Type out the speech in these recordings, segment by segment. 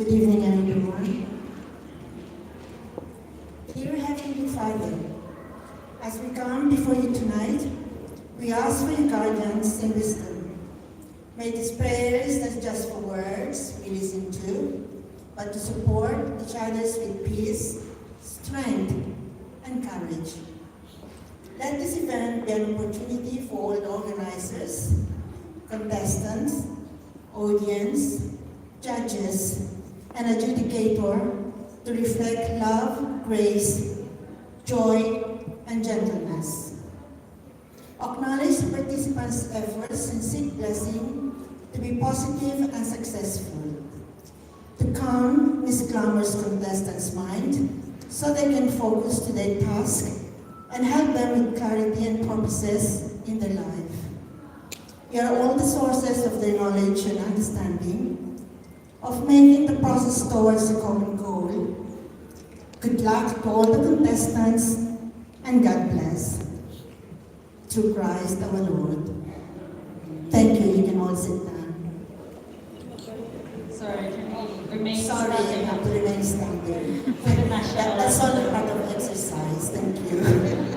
Good evening, everyone. Dear Heavenly Father, as we come before you tonight, we ask for your guidance and wisdom. May these prayers not just for words we listen to, but to support each other with peace, strength, and courage. Let this event be an opportunity for all the organizers, contestants, audience, judges, and adjudicator to reflect love, grace, joy, and gentleness. Acknowledge the participants' efforts and seek blessing to be positive and successful. To calm Miss Glamour's contestants' mind so they can focus to their task and help them with clarity and purposes in their life. You are all the sources of their knowledge and understanding of making the process towards a common goal. Good luck to all the contestants, and God bless. Through Christ our Lord. Thank you. You can all sit down. Sorry, can we remain Sorry, standing? I have to remain standing. For the national That's all a part of exercise. Thank you.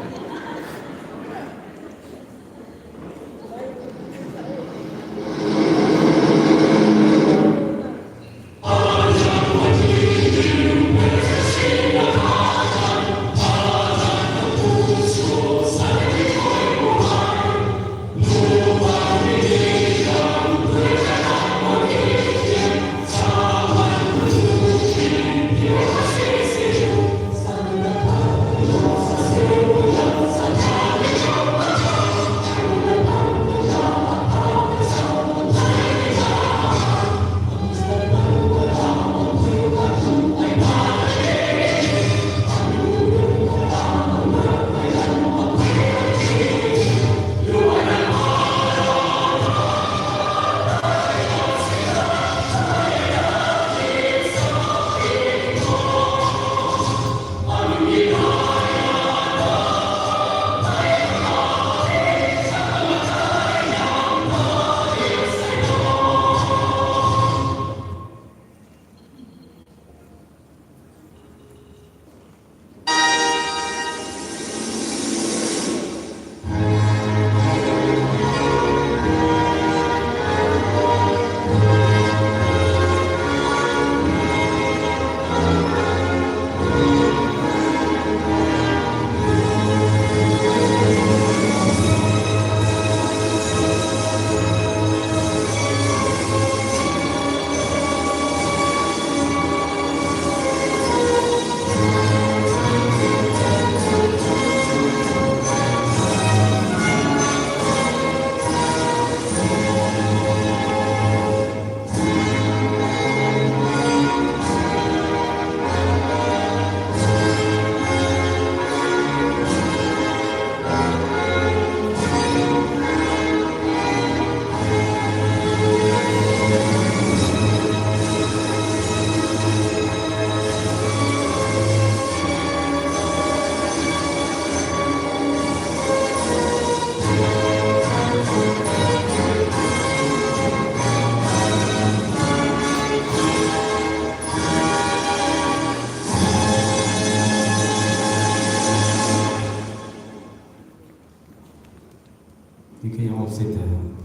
You can all sit down.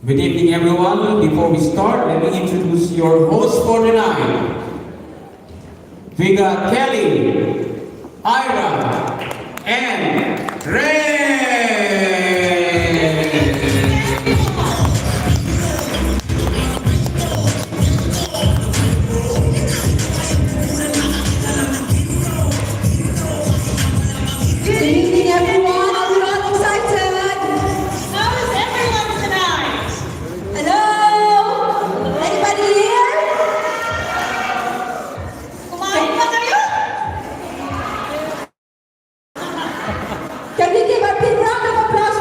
Good evening, everyone. Before we start, let me introduce your host for tonight. We got Kelly, Ira, and Ray. Good evening, everyone. Are you all excited? How is everyone tonight? Hello? Anybody here? Kumain ba kayo? Can we give a big round of applause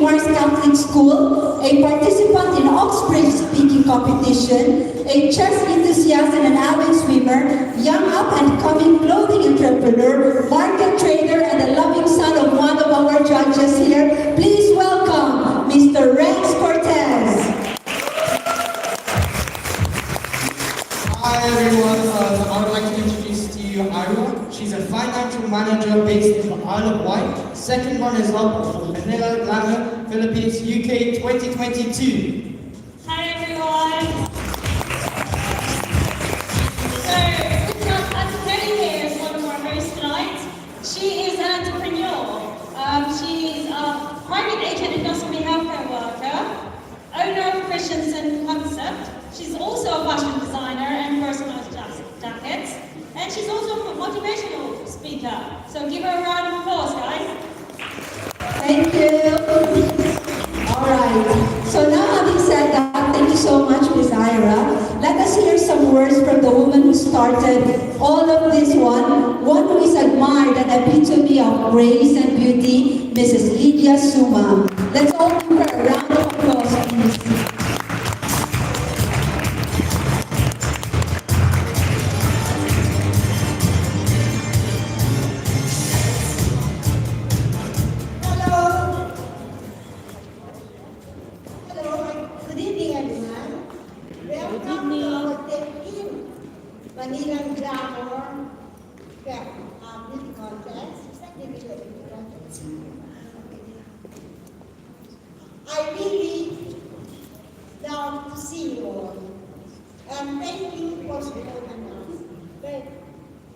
Mars Catholic School, a participant in Oxbridge speaking competition, a chess enthusiast and an avid swimmer, young up-and-coming clothing entrepreneur, market trader, and a loving son of one of our judges here. Please welcome Mr. Rex Cortez. Hi everyone, I would like to introduce to you Ira. She's a financial manager based in the Isle of Wight. Second runners-up for Maniland Glamour, Philippines, UK 2022. Hi everyone. So, we've got Ethel here as one of our hosts tonight. She is an entrepreneur. She's a private agent endoscopy healthcare worker, owner of Christensen Concept. She's also a fashion designer and personalized jackets. And she's also a motivational speaker. So give her a round of applause, guys. Thank you. All right. So now having said that, thank you so much, Ms. Ira. Let us hear some words from the woman who started all of this one who is admired and epitome of grace and beauty, Mrs. Lydia Suma. Let's all give her a round of applause, please. Maniland Glamour, beauty contest. Is that the beauty contest? I really love to see you all. And thank you for supporting us. But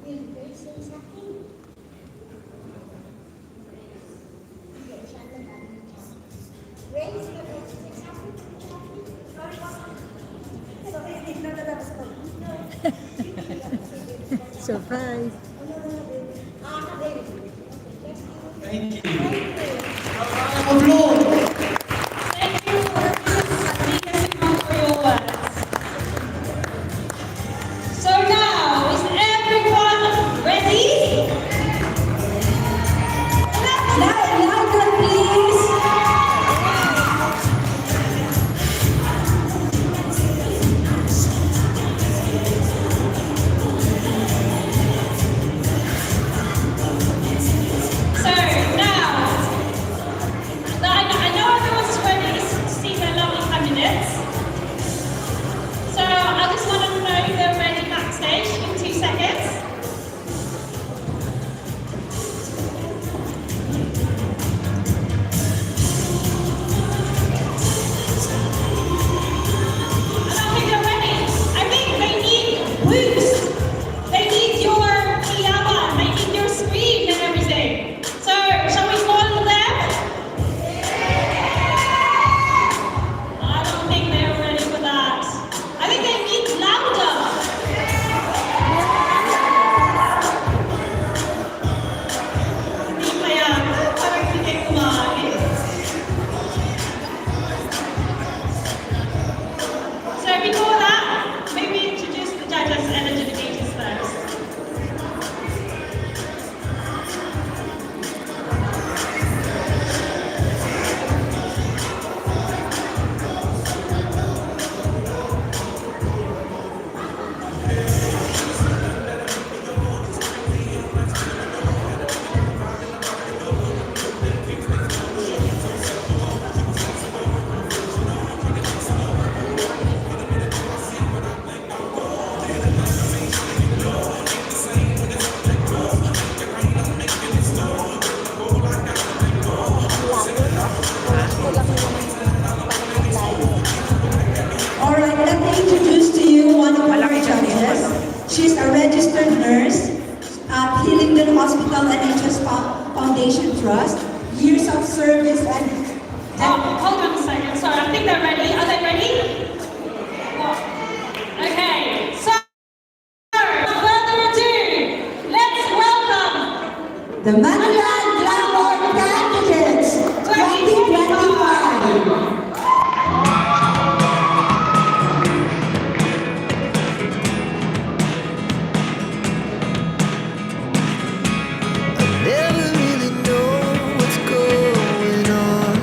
will they say something? Grace, you want to say something? Surprise. Thank you. Applause. Thank you for your words. So now, is everyone ready? Louder, please. So now, I know everyone's ready to see their lovely candidates. So I just want to know if they're ready backstage in 2 seconds. I don't think they're ready. I think they need boost. They need your Kiyama. They need your screen and everything. So, shall we call them? I don't think they're ready for that. I think they need louder. Hindi pa yan. Parang hindi kumain. So before that, maybe introduce the judges and adjudicators first. All right, let me introduce to you one of our judges. She's a registered nurse at Hillingdon Hospital NHS Foundation Trust. Years of service and Hold on a second. Sorry, I think they're ready. Are they ready? Okay. So, without further ado, let's welcome the Maniland Glamour candidates 2025. Never really know what's going on.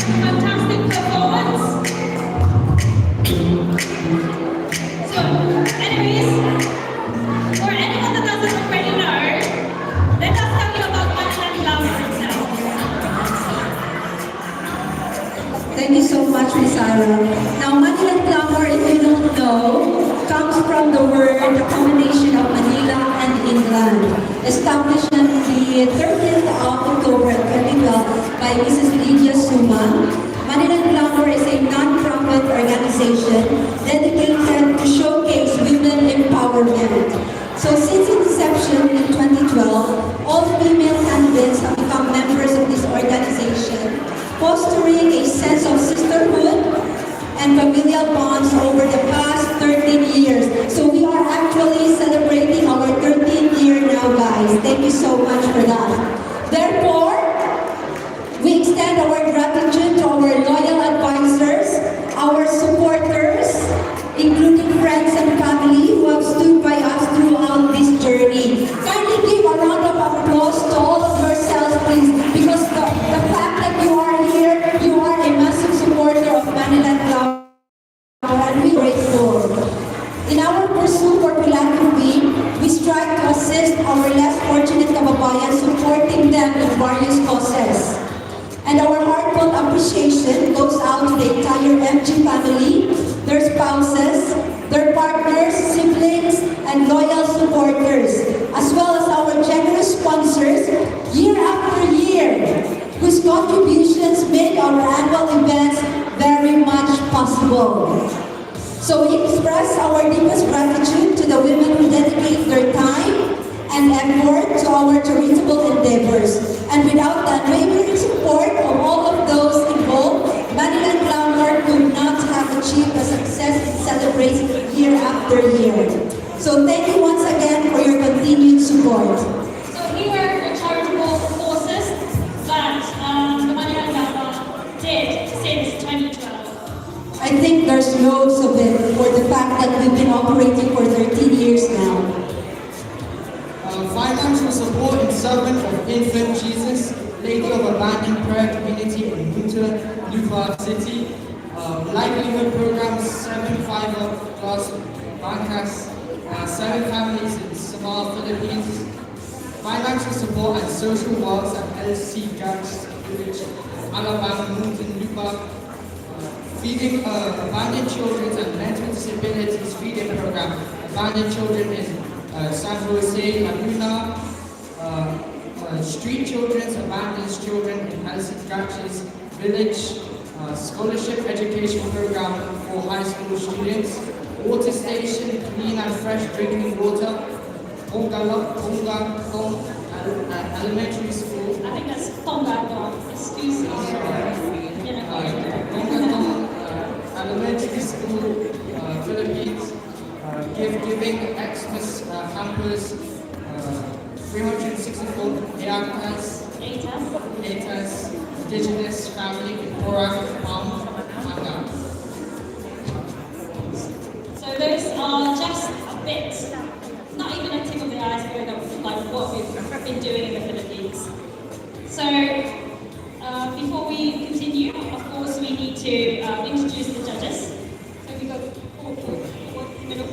fantastic performance. So, anyways, for anyone that doesn't already know, let us tell you about Maniland Glamour itself. Thank you so much, Miss Sarah. Now, Maniland Glamour, if you don't know, comes from the word, the combination of Manila and England, established on the 30th of October 2012 by Mrs. Lydia Suma. Maniland Glamour is a non-profit organization dedicated to showcase women empowerment. So since its inception in 2012, all female candidates have become members of this organization, fostering a sense of sisterhood and familial bonds over the past 13 years. So we are actually celebrating our 13th year now, guys. Thank you so much for that. Therefore, we extend our gratitude to our loyal advisors, our supporters, including friends and family who have stood by us throughout this journey. Kindly give a round of applause to all of yourselves, please, because the fact that you are here, you are a massive supporter of Maniland Glamour, and we are grateful. In our pursuit for philanthropy, we strive to assist our less fortunate kababayan, supporting them in various causes. And our heartfelt appreciation goes out to the entire MG family, their spouses, their partners, siblings, and loyal supporters, as well as our generous sponsors year after year, whose contributions make our annual events very much possible. So we express our deepest gratitude to the women who dedicate their time and effort to our charitable endeavors. And without the unwavering support of all of those involved, Maniland Glamour could not have achieved the success it celebrates year after year. So thank you once again for your continued support. So here are the charitable causes that the Maniland Glamour did since 2012. I think there's loads of it for the fact that we've been operating for 13 years now. Financial support in servant of Infant Jesus, Lady of Abandoned Prayer Community in Lupa City, livelihood programs, 7 5-class bancas, 7 families in Samar, Philippines, financial support and social works at LC Gaps Village, Alabama, Mountain, Lupa, feeding abandoned children and mental disabilities feeding program, abandoned children in San Jose, Laguna, street children's abandoned children in Alcid Gach's village, scholarship education program for high school students, water station, clean and fresh drinking water, Pongang elementary school. I think that's Pongang, excuse me. Elementary school, Philippines, giving Xmas hampers, 364 ATAS, indigenous family in Porak, Palm, Manga. So those are just a bit, not even a tip of the iceberg of like what we've been doing in the Philippines. So before we continue, of course we need to introduce the judges. So we go forward, middle.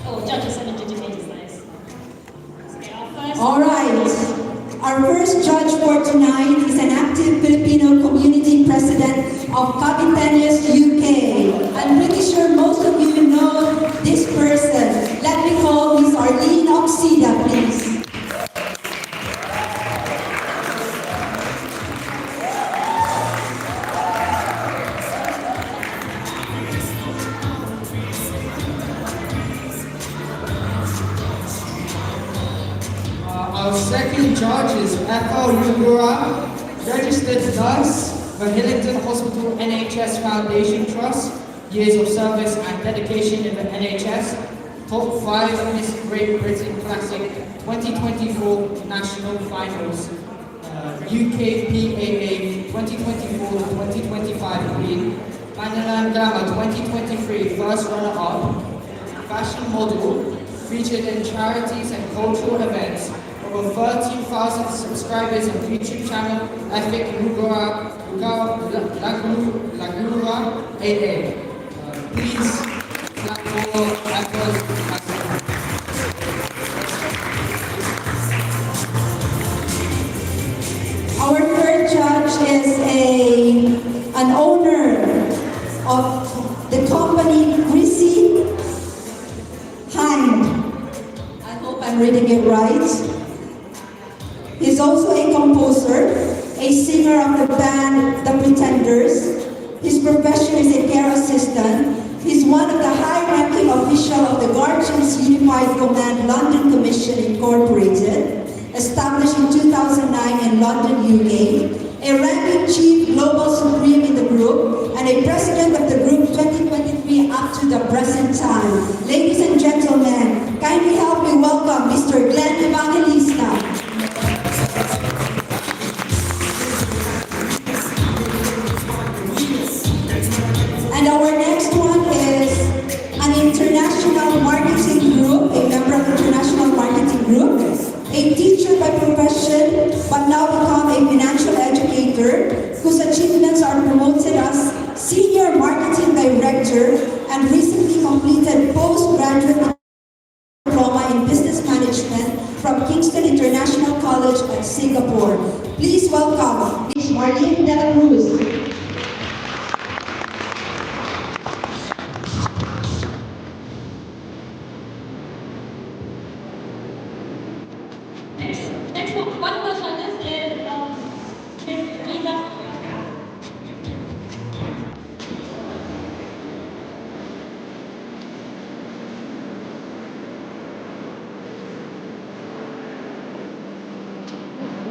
Oh, judges and adjudicators, nice. Okay, our first. All right. Our first judge for tonight is an active Filipino community president of Caviteños, UK. I'm pretty sure most of you know this person. Let me call Miss Arlene Oxida, please. Our second judge is Ethel, Lagura, registered nurse for Hillington Hospital NHS Foundation Trust, years of service and dedication in the NHS, top 5 Miss Great Britain Classic 2024 National Finals, UKPAA 2024-2025 Queen, Maniland Glamour 2023 First Runner-Up, fashion model, featured in charities and cultural events, over 13,000 subscribers on YouTube channel Lagura AA. Please clap for Ethel. Our third judge is an owner of the company Greasy Hind. I hope I'm reading it right. He's also a composer, a singer of the band The Pretenders. His profession is a care assistant. He's one of the high-ranking officials of the Guardians Unified Command London Commission Incorporated, established in 2009 in London, UK, a ranking chief global supreme in the group, and a president of the group 2023 up to the present time. Ladies and gentlemen, kindly help me welcome Mr. Glenn Evangelista. And our next one is an international marketing group, a member of the international marketing group, a teacher by profession, but now become a financial educator, whose achievements are promoted as Senior Marketing Director and recently completed postgraduate diploma in business management from Kingston International College at Singapore. Please welcome Ms. Marlene De La Cruz. Next one of the judges is Ms. Rita.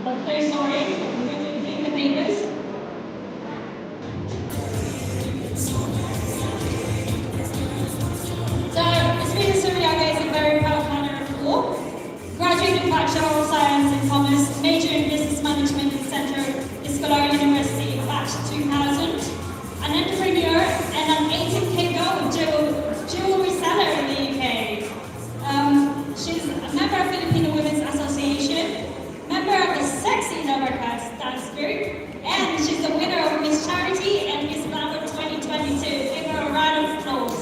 I'm so sorry, I'm going to do the papers. So, Ms. Rita Suryaga is a very proud planner of law. Graduate in Bachelor of Science in Commerce, major in Business Management in Central Escolar University, batch 2000. An entrepreneur and an 18K girl with jewelry seller in the UK. She's a member of Filipino Women's Association, member of the Sexy Lovercast dance group, and she's the winner of Miss Charity and Miss Glamour 2022. Give her a round of applause.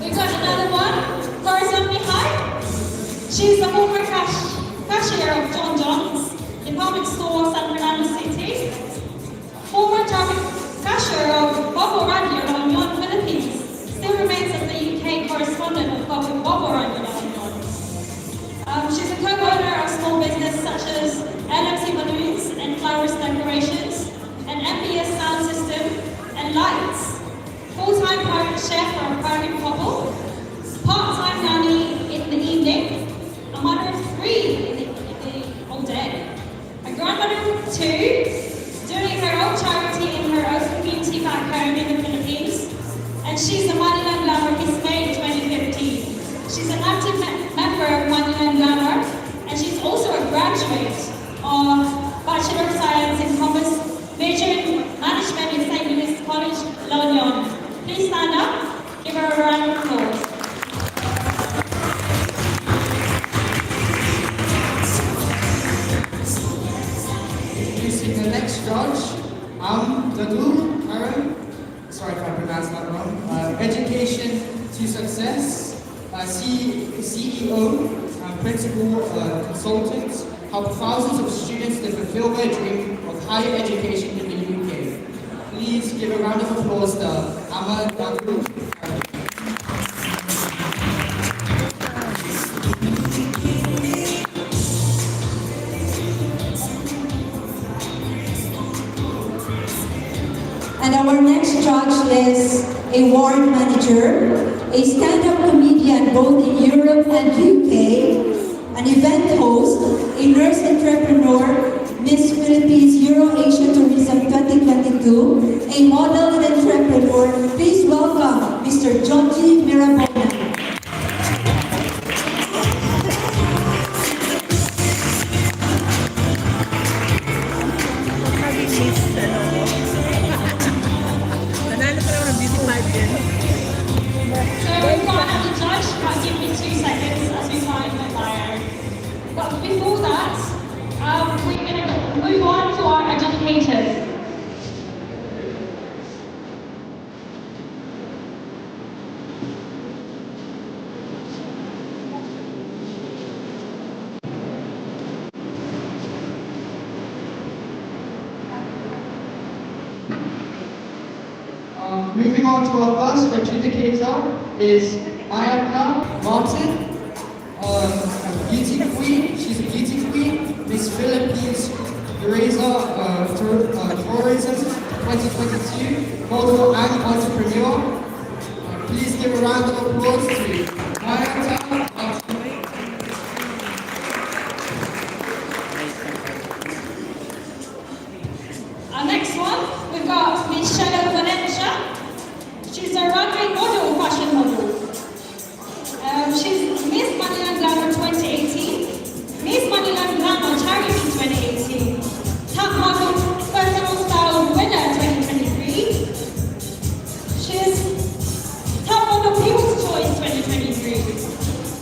We've got another one, Horizon Mihai. She's the former cashier of John John's department store, San Fernando City. Former cashier of Bobo Radio on London, Philippines. Still remains as the UK correspondent of Bobo Radio on London. She's a co-owner of small business such as LMC Balloons and Flowers Decorations, and MBS Sound System and Lights. Full-time private chef for a private couple, part-time nanny in the evening, a mother of 3 in the all day, a grandmother of 2, doing her own charity in her own community back home in the Philippines, and she's a Maniland Glamour Miss May 2015. She's an active member of Maniland Glamour, and she's also a graduate of Bachelor of Science in Commerce, major in Management in St. Louis College, London. Please stand up, give her a round of applause. Introducing the next judge, Lagura, Karen. Sorry if I pronounced that wrong. Education to Success, CEO, Principal Consultant, help thousands of students to fulfill their dream of higher education in the UK. Please give a round of applause to Lagura. And our next judge is a ward manager, a stand-up comedian both in Europe and UK, an event host, a nurse entrepreneur, Miss Philippines Euro-Asia Tourism 2022, a model and entrepreneur. Please welcome Mr. Jonji Mirabona. move on to our educators. Moving on to our first adjudicator is Mayaka Martin, a beauty queen. She's a beauty queen, Miss Philippines Tourism 2022, model and entrepreneur. Please give a round of applause to Mayaka Martin. Our next one, we've got Miss Shadow Valencia. She's a runway model, fashion model. She's Miss Maniland Glamour 2018, Miss Maniland Glamour Charity 2018, Top Model Personal Style Winner 2023. She's Top Model People's Choice 2023.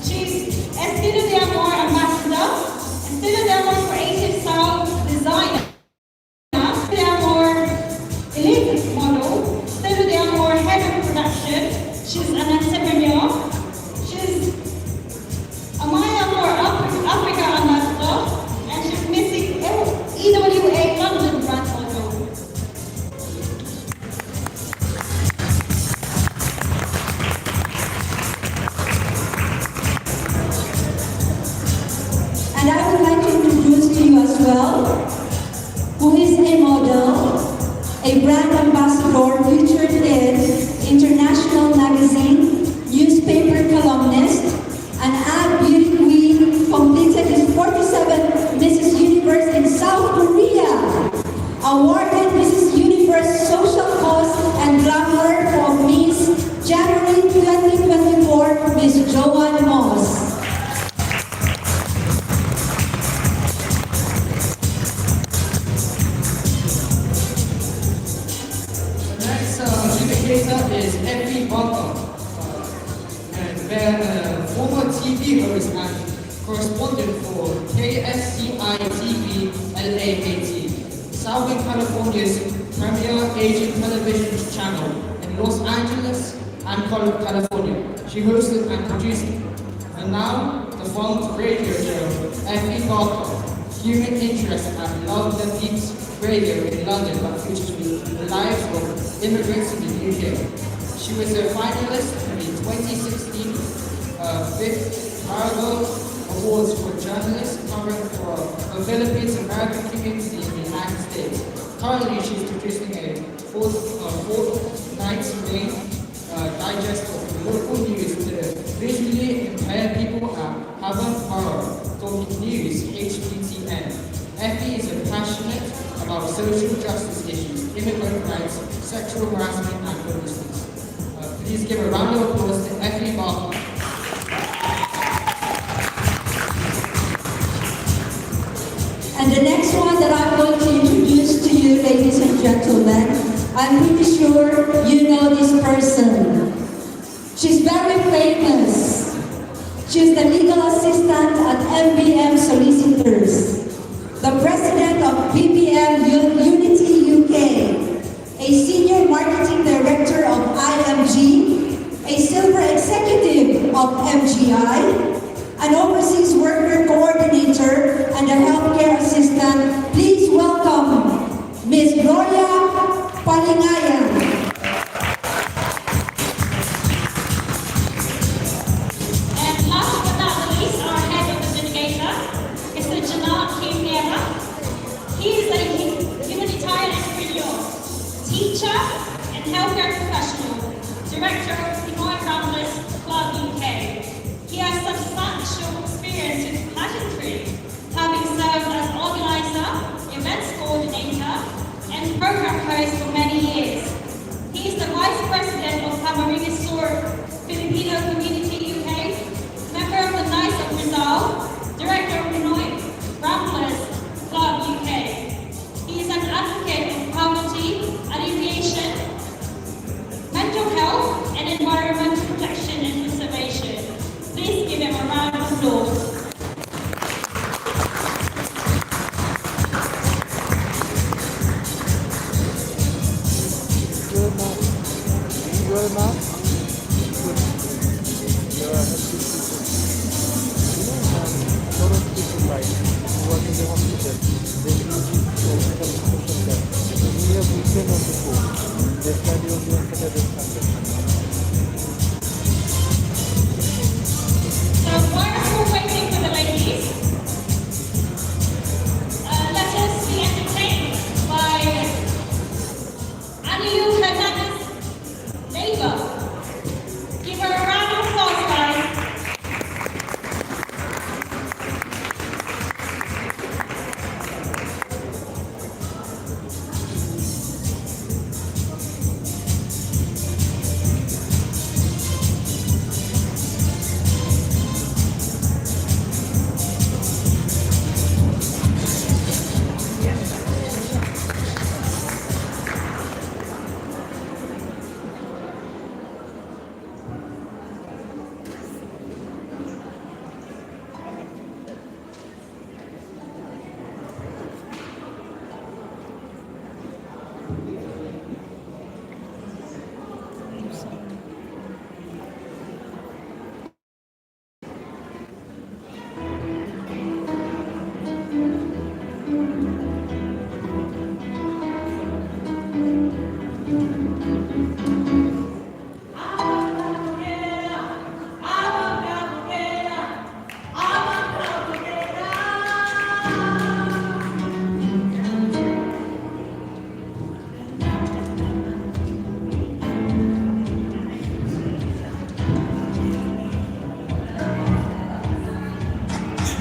She's Estilo de Amor Ambassador, Estilo de Amor Creative Style Designer, Estilo de Amor Elite Model, Estilo de Amor Head of Production. She's an entrepreneur. She's Amaya Amor Africa Ambassador, and she's missing EWA London brand model. And I would like to introduce to you as well, who is a model, a brand ambassador featured in International Magazine, newspaper columnist, an ad beauty queen, completed his 47 Mrs. Universe in South Korea, awarded Mrs. Universe Social Cause and Glamour for Miss January 2024, Miss Joanne Moss. The next adjudicator is Ethel Barker, and they're former TV host and correspondent for KSCI TV LAAT, Southern California's premier Asian television channel in Los Angeles and California. She hosted and produced the now defunct radio show Ethel Barker, Human Interest at Love the Beats Radio in London, that features the lives of immigrants in the UK. She was a finalist in the 2016 5th Paragon Awards for journalists covering for the Philippines American community in the United States. Currently, she's producing a fortnight's main digest of local news to visually impaired people at Havenborough News HPTN. Effie is passionate about social justice issues, immigrant rights, sexual harassment, and homelessness. Please give a round of applause to Effie Barker. And the next one that I'm going to introduce to you, ladies and gentlemen, I'm pretty sure you know this person. She's very famous. She's the legal assistant at MBM Solicitors, the president of BBM Unity UK, a senior marketing director of IMG, a silver executive of MGI, an overseas worker coordinator, and a healthcare assistant. Please welcome Ms. Gloria Palingayan. And last but not least, our head of the litigator, Mr. Janal Kimera. He is a humanitarian entrepreneur, teacher, and healthcare professional, director of Swimwear Round Club UK. He has substantial experience in pageantry, having served as organizer, events coordinator, and program host for many years. He is the vice president of Camarines Sur Filipino Community UK, member of the Knights of Rizal, director of Pinoy Ramblers Club UK. He is an advocate of poverty, alleviation, mental health, and environmental protection and conservation.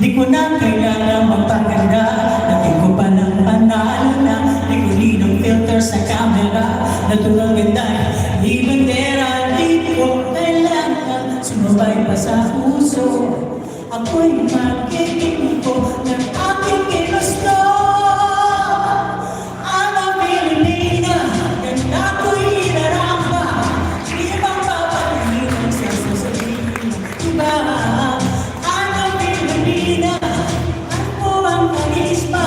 Di ko na kailangan magpaganda, lagi ko palang panalo na. Di ko ng filter sa camera, naturang ganda. Even there, di ko kailangan sumabay pa sa puso. Ako'y magiging ko ng aking ginusto. I'm a Pilipina, ganda ko'y inaramba. Di bang papalitan sa sasabihin ng iba. I'm a Pilipina, ako ang karisma,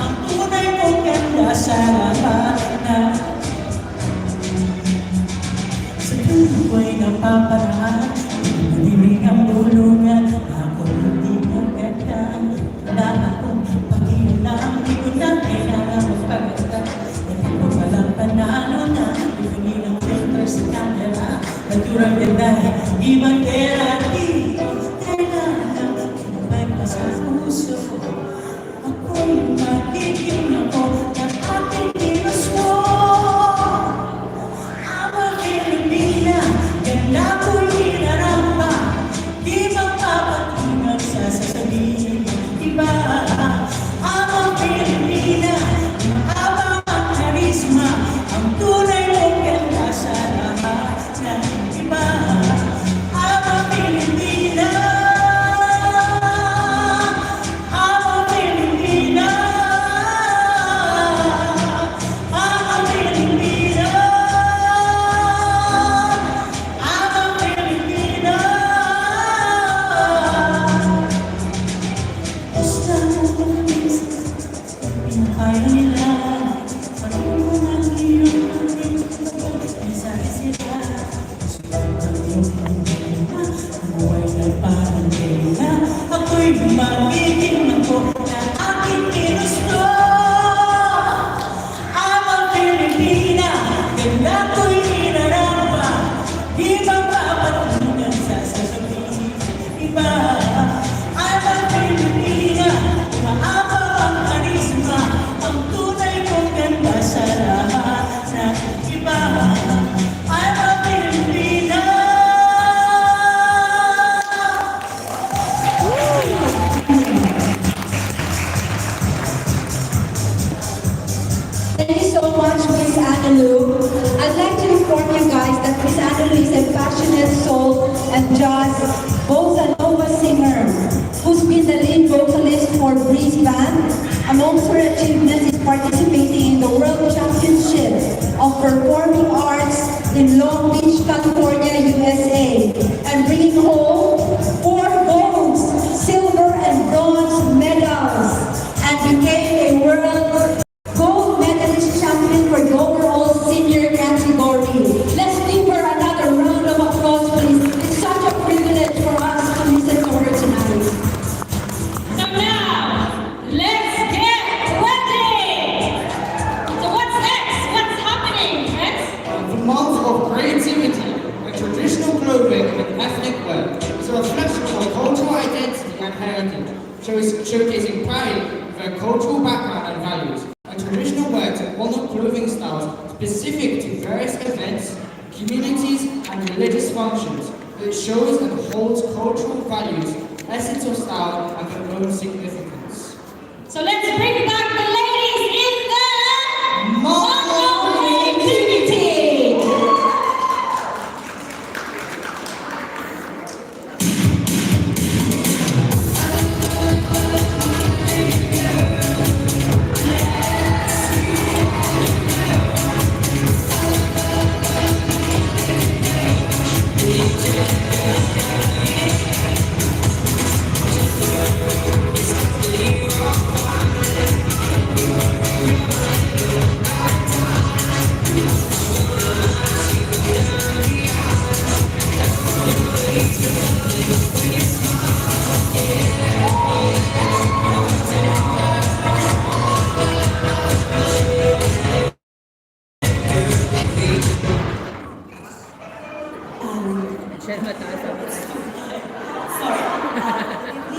ang tunay kong ganda sa lahat na. Sa dulo ko'y napaparaan, madilim ang bulungan. Ako hindi maganda, wala akong pakialam. Di ko na kailangan magpaganda, hindi ko walang panalo na. Di ko ng filter sa camera, naturang ganda. Ibang era, di ko kailangan sumabay pa sa puso. Ako'y magiging ako ng aking ginusto. I'm a Pilipina, ganda ko'y inaramba. Di magpapatungan sa sasabihin ng iba. I'm a Pilipina, mahabang ang karisma, ang tunay mong ganda sa lahat ng iba. I'm a Pilipina, I'm a Pilipina, I'm a Pilipina, I'm a Pilipina. Basta mo kung pinakaya nila, pag-iwan ang iyong mensahe sila. Sulat ang iyong pangkila, buhay na parang kailan. Ako'y magiging ako na aking ginusto. I'm a Pilipina, ganda ko'y inaramba. Di magpapatungan sa sasabihin ng iba. I'm a Pilipina, maaba ang karisma, ang tunay kong ganda sa lahat ng iba. I'm a Pilipina. Thank you so much, Miss Annalou. I'd like to inform you guys that Miss Annalou is a passionate soul and jazz bossa nova singer who's been the lead vocalist for Breeze Band. Amongst her achievements is participating in the World Championship of Performing Arts in Long Beach, California, USA, and bringing home 4 golds, silver, and bronze medals, and became a world gold medalist champion for the overall senior category. Let's give her another round of applause, please. It's such a privilege for us to listen to her tonight. So now, let's get ready! So what's next? What's happening, friends? The month of creativity, where traditional clothing and ethnic wear is a reflection of cultural identity and heritage, showcasing pride of their cultural background and values. A traditional wear to honor clothing styles specific to various events, communities, and religious functions. It shows and holds cultural values, essence of style, and their own significance. So let's bring back the ladies in the Month of creativity!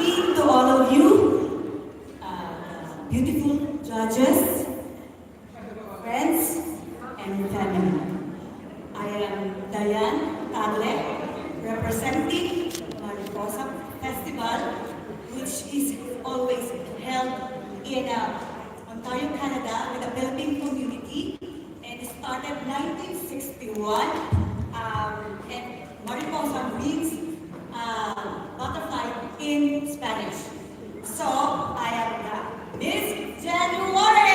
Evening to all of you, beautiful judges, friends, and family. I am Diane Tagle, representing Mariposa Festival, which is always held in Ontario, Canada, with the Philippine community, and it started 1961. And mariposa means butterfly in Spanish. So I am the Miss January.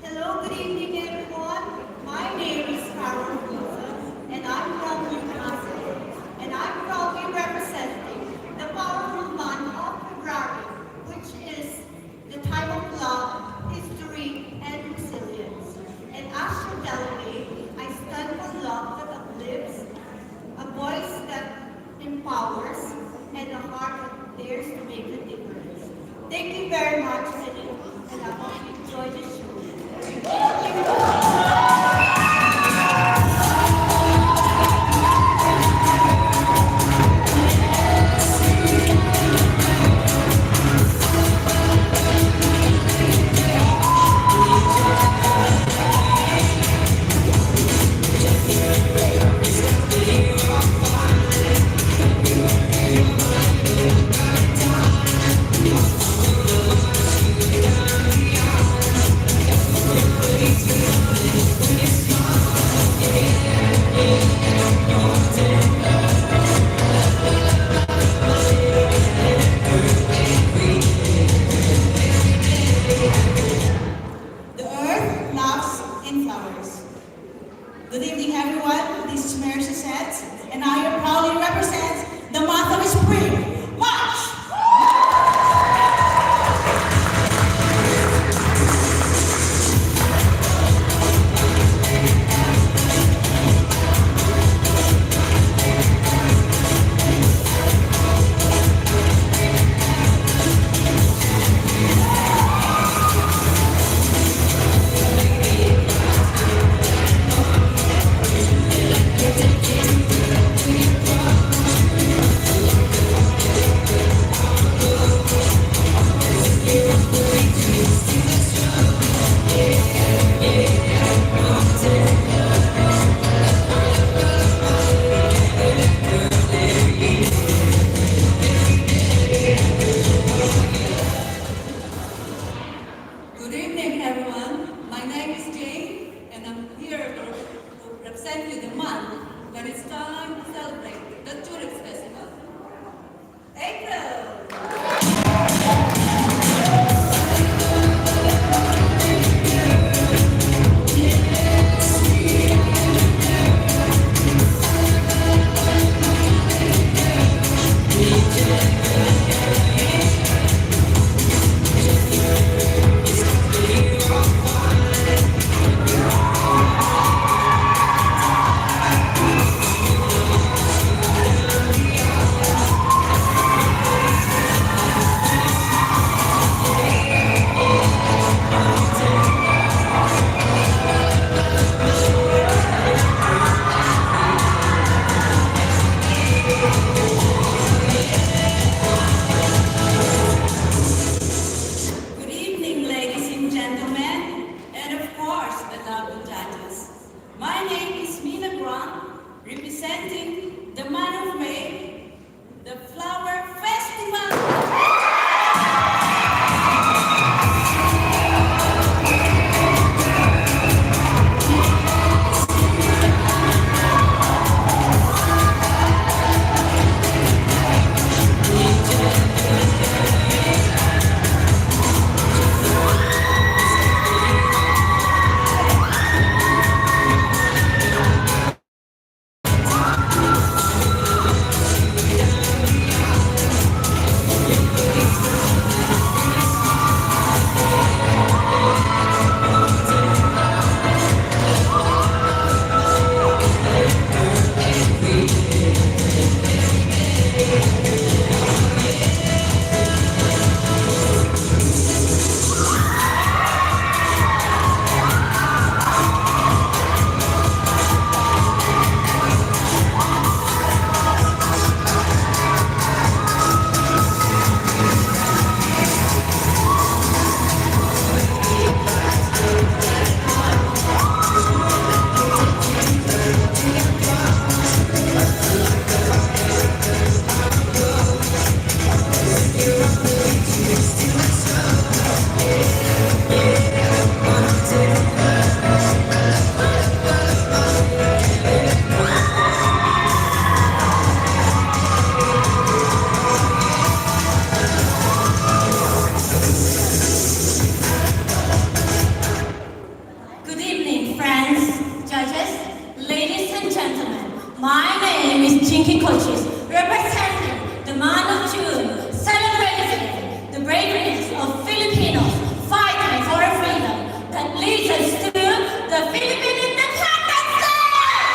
Hello, good evening, everyone. My name is Carol Wilson, and I'm from Newcastle. And I'm proudly representing the powerful month of February, which is the time of love, history, and resilience. And as your delegate, I stand for love that uplifts, a voice that empowers, and a heart that dares to make a difference. Thank you very much, and I hope you enjoy the show. these Jinky coaches, representing the month of June, celebrating the bravery of Filipinos fighting for a freedom that leads us to the Philippine Independence Day!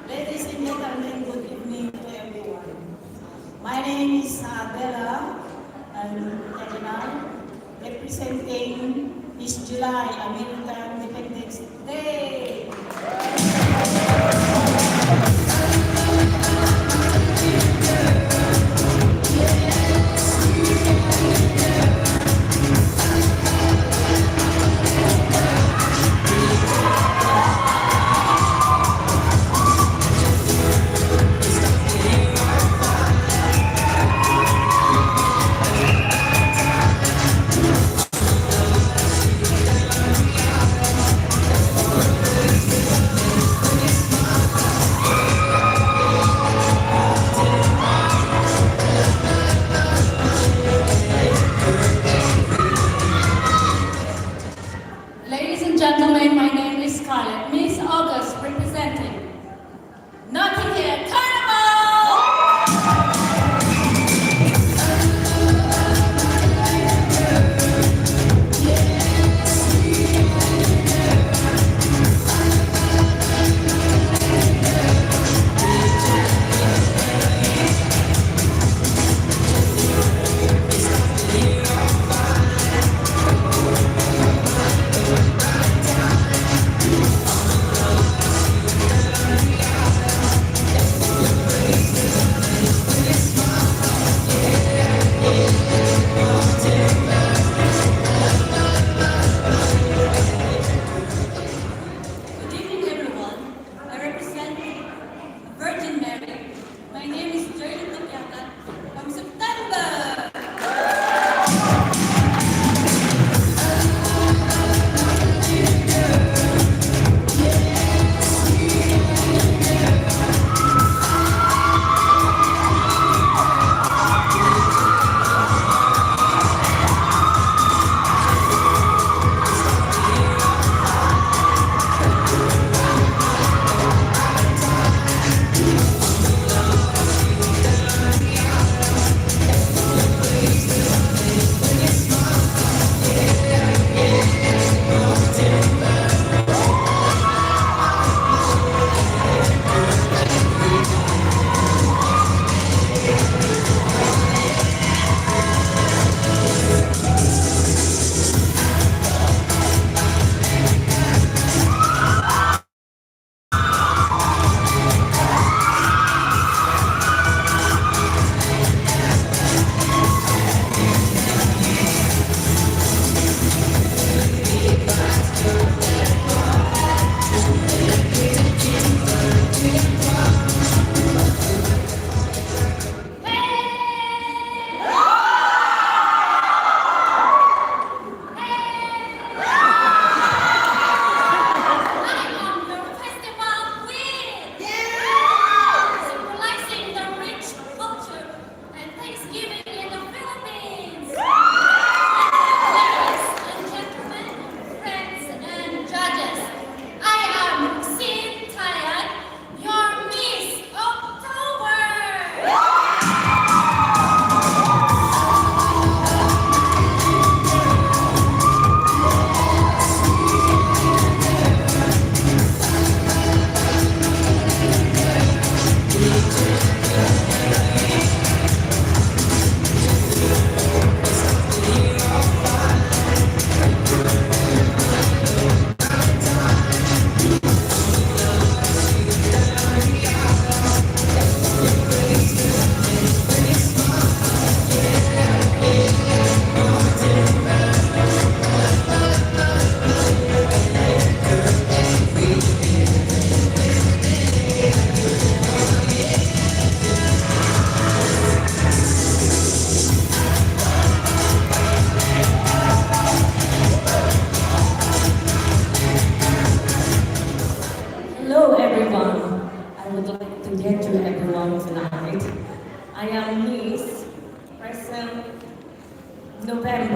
Ladies and gentlemen, good evening to everyone. My name is Bella, representing this July American Independence Day.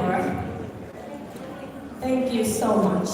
Glamour. Thank you so much.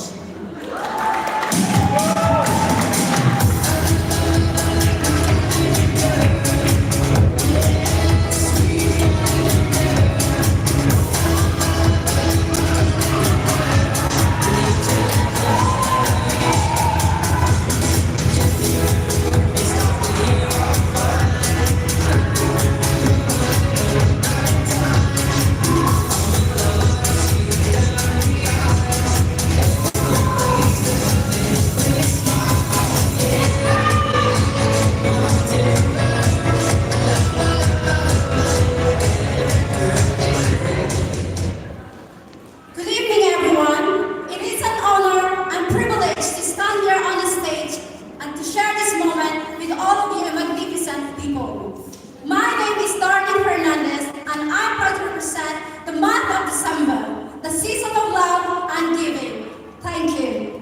Good evening, everyone. It is an honor and privilege to stand here on the stage and to share this moment with all of you magnificent people. My name is Darlene Hernandez, and I'm proud to represent the month of December, the season of love and giving. Thank you.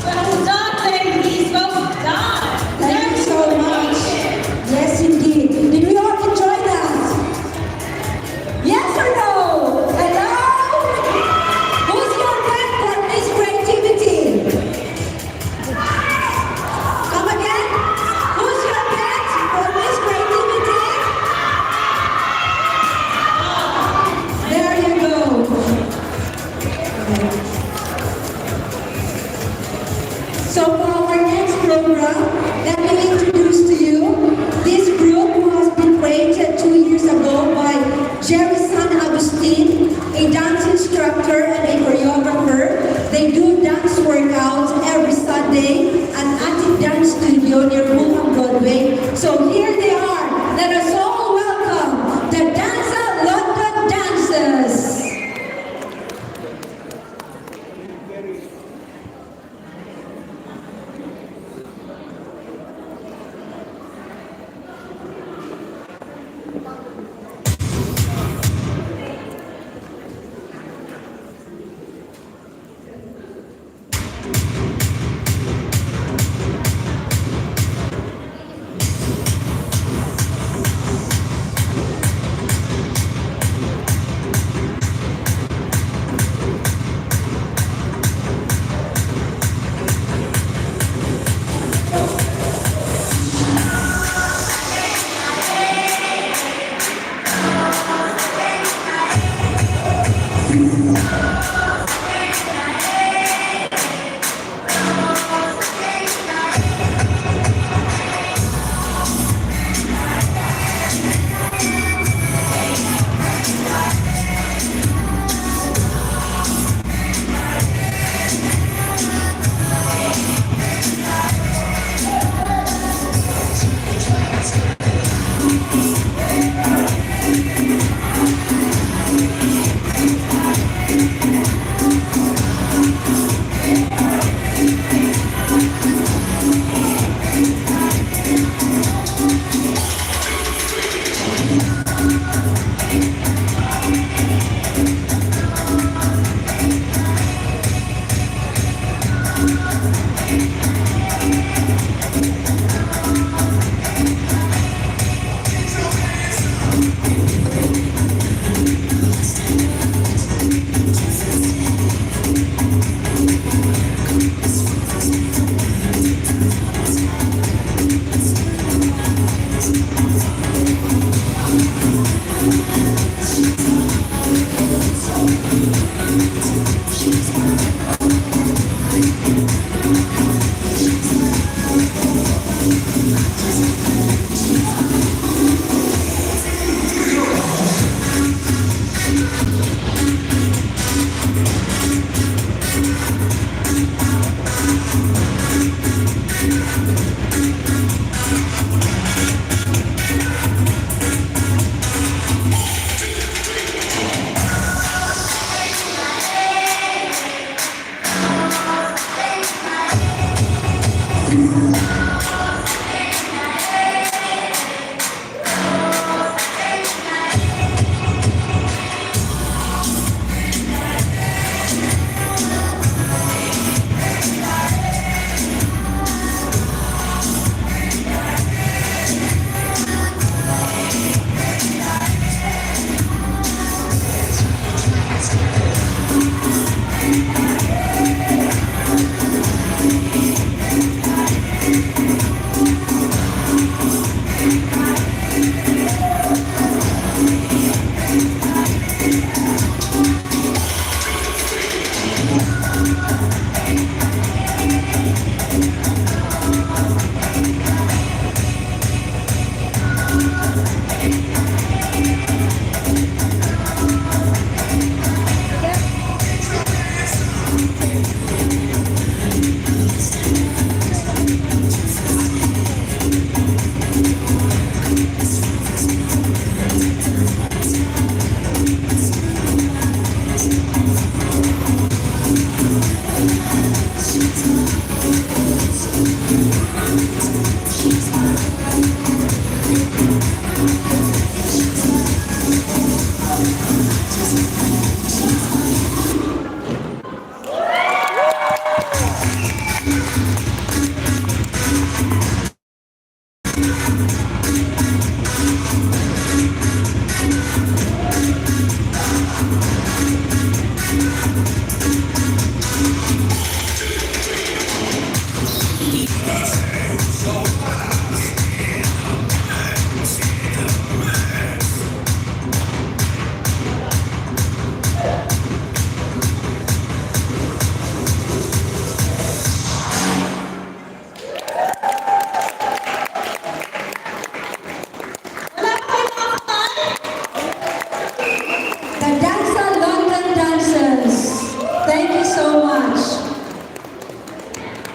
Well done, ladies. Well done. Thank you so much. Yes, indeed. Did we all enjoy that? Yes or no? Hello? Who's your bet for Miss Creativity? Come again? Who's your bet for Miss Creativity? There you go. So for our next program, let me introduce to you this group who has been created 2 years ago by Jerry San Agustin, a dance instructor and a choreographer. They do dance workouts every Sunday at Attic Dance Studio near Fulham Broadway. So here they are. Let us all welcome the Danza London Dancers.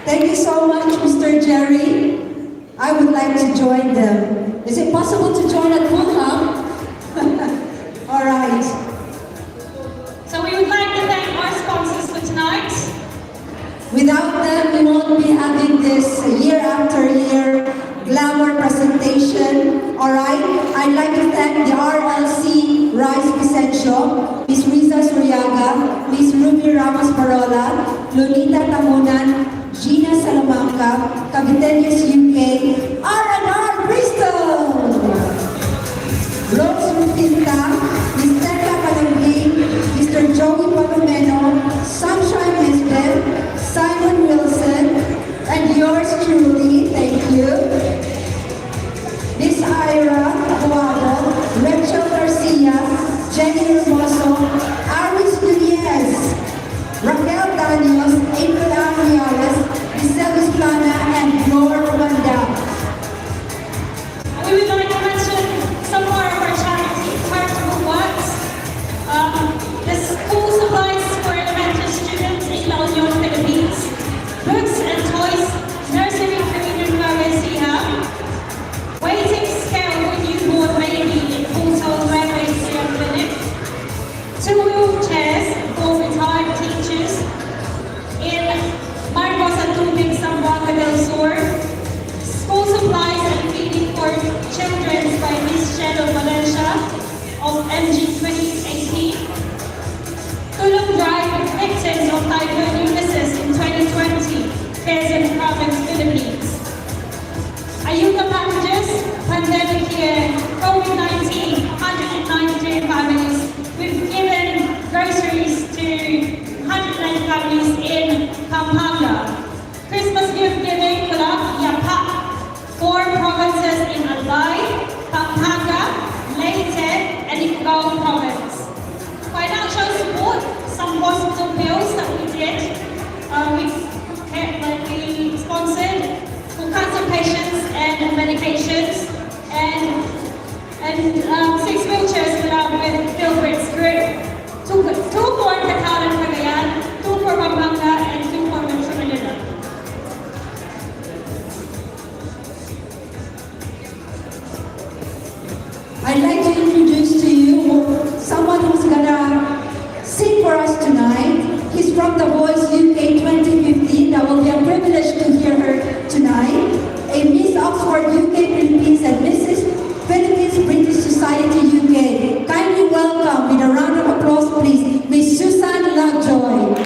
Thank you so much, Mr. Jerry. I would like to join them. Is it possible to join at full hub? All right. So we would like to thank our sponsors for tonight. Without them, we won't be having this year after year glamour presentation. All right. I'd like to thank the RLC Rice Vicencio, Miss Riza Suryaga, Miss Ruby Ramos Parola, Lunita Tamunan, Gina Salamanca, Caviteños UK, R&R Bristol, Rose Rupinta, Miss Teta Palanging, Mr. Joey Palomeno, Sunshine Mesbel, Simon Wilson, and yours truly, thank you, Miss Ira Aguado, Rachel Garcia, Jenny Hermoso, Aris Guillermo, Typhoon Ulysses in 2020, Quezon Province, Philippines. Ayuda packages, pandemic year, COVID-19, 192 families. We've given groceries to 190 families in Pampanga. Christmas gift giving, Kulak, Yapak, 4 provinces in Albay, Pampanga, Leyte, and Ifugao province. Financial support, some hospital bills that we did, we sponsored for cancer patients and medications, and 6 wheelchairs with Philbritt's group. 2 for Katalan Cagayan, 2 for Pampanga, and 2 for Metro Manila. I'd like to introduce to you someone who's gonna sing for us tonight. He's from The Voice UK 2015. That will be a privilege to hear her tonight. A Miss Oxford UK Philippines and Mrs. Philippines British Society UK. Kindly welcome with a round of applause, please, Miss Susan Lovejoy.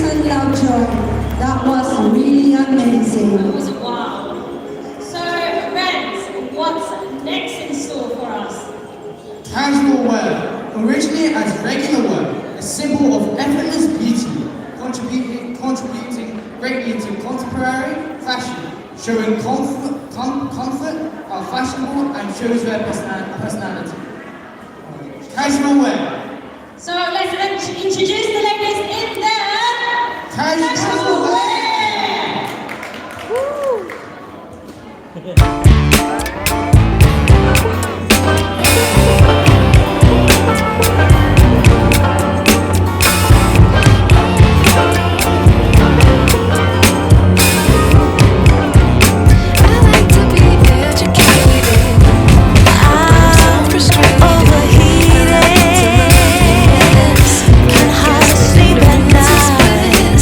and Lovejoy. That was really amazing. It was wow. So, Reds, what's next in store for us? Casual wear, originally as regular wear, a symbol of effortless beauty, contributing greatly to contemporary fashion, showing comfort, are fashionable, and shows their personality. Casual wear. So, let's introduce the ladies in there. Casual wear. Overheated, can hardly sleep at night.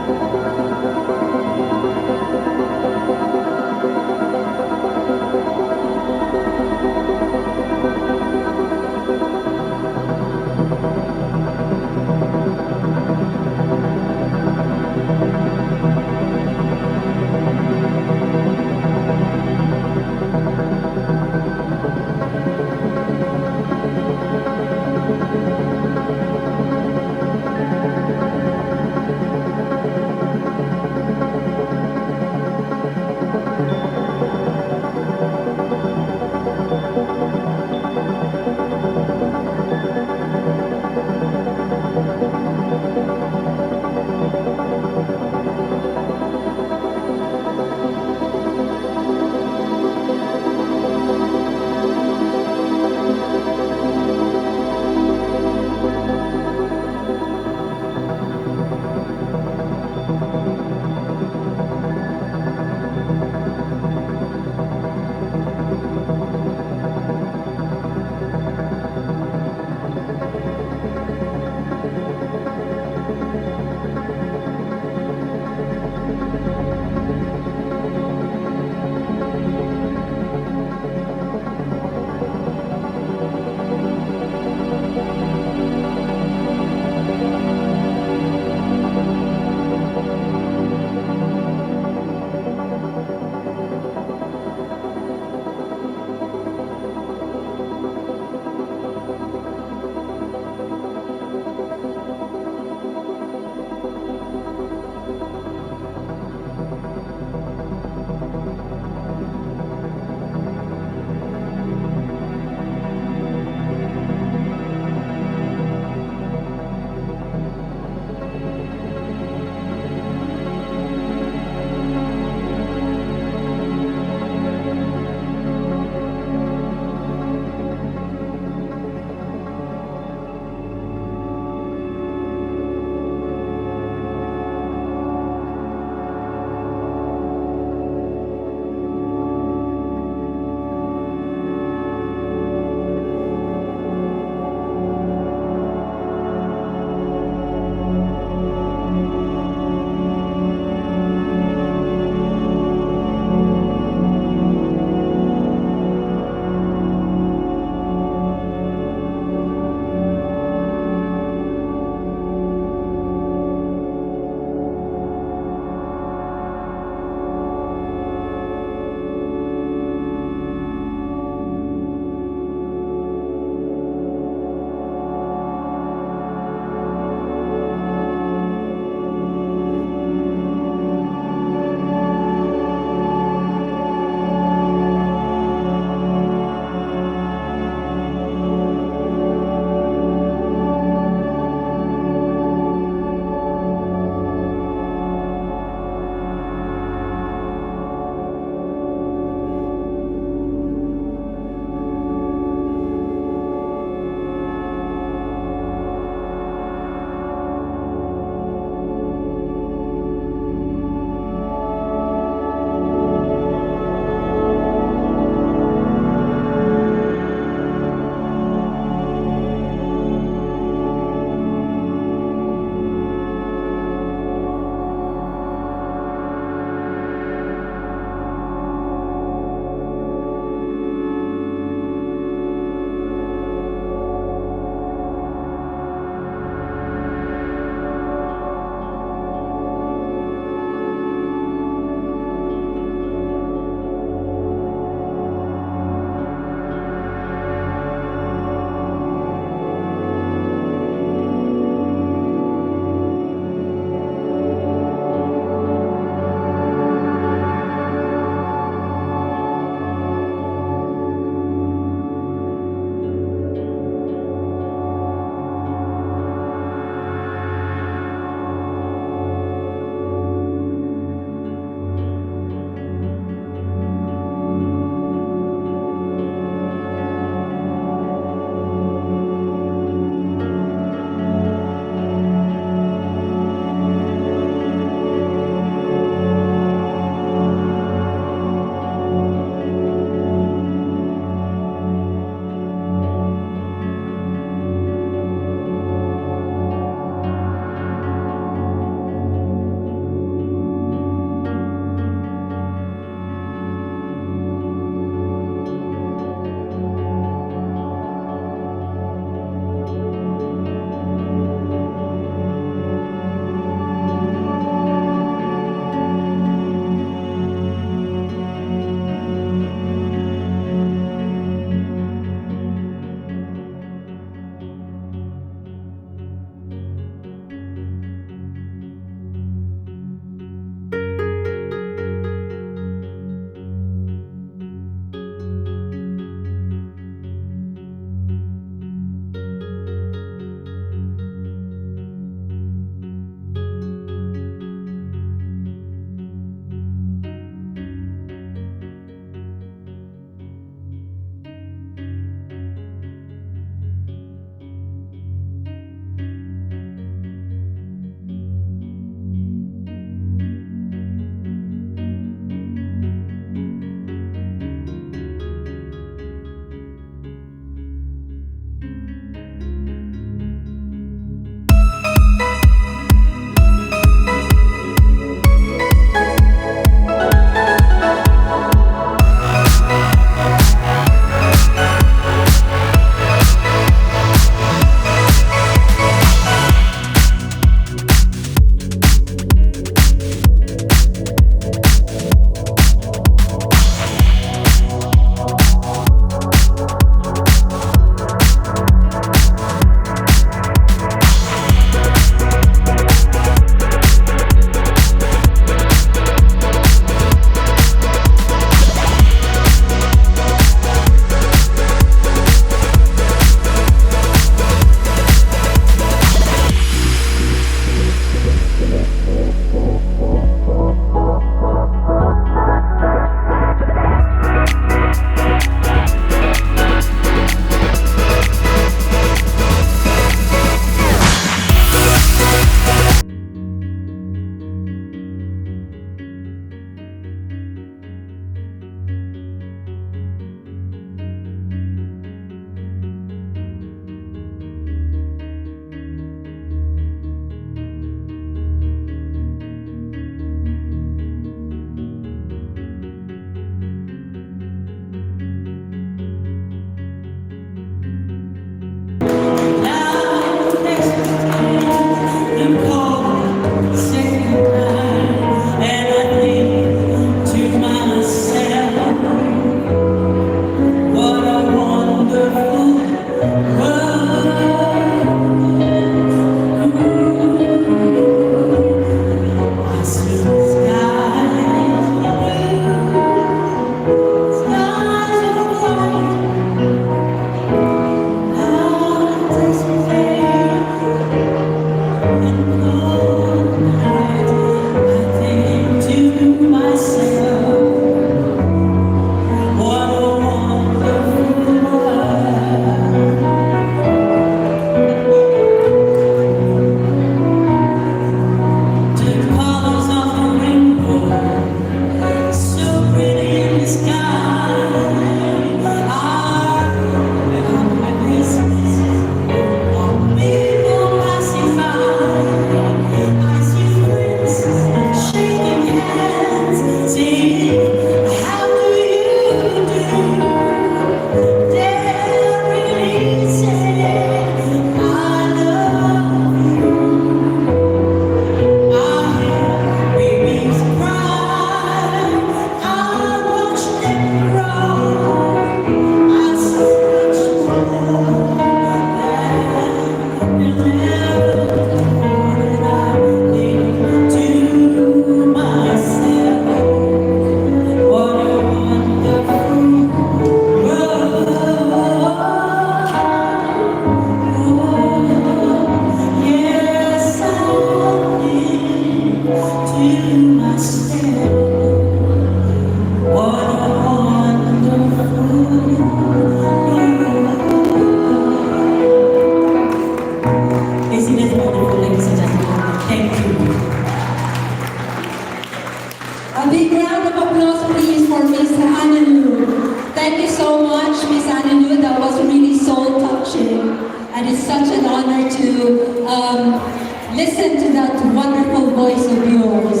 listen to that wonderful voice of yours.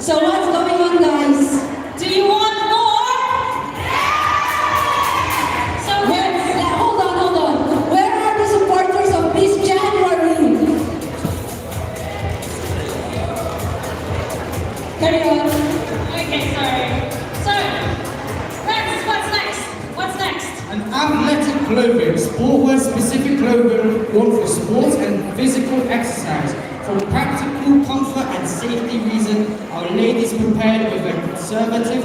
So what's going on, guys? Do you want more? So Hold on. Where are the supporters of this January? Carry on. Okay, sorry. So, Rex, what's next? An athletic clothing, sportwear specific clothing worn for sports and physical exercise. For practical comfort and safety reasons, our ladies prepared with a conservative,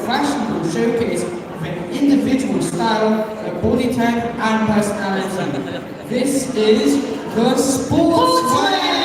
fashionable showcase of an individual style, a body type and personality. This is the Sportswear!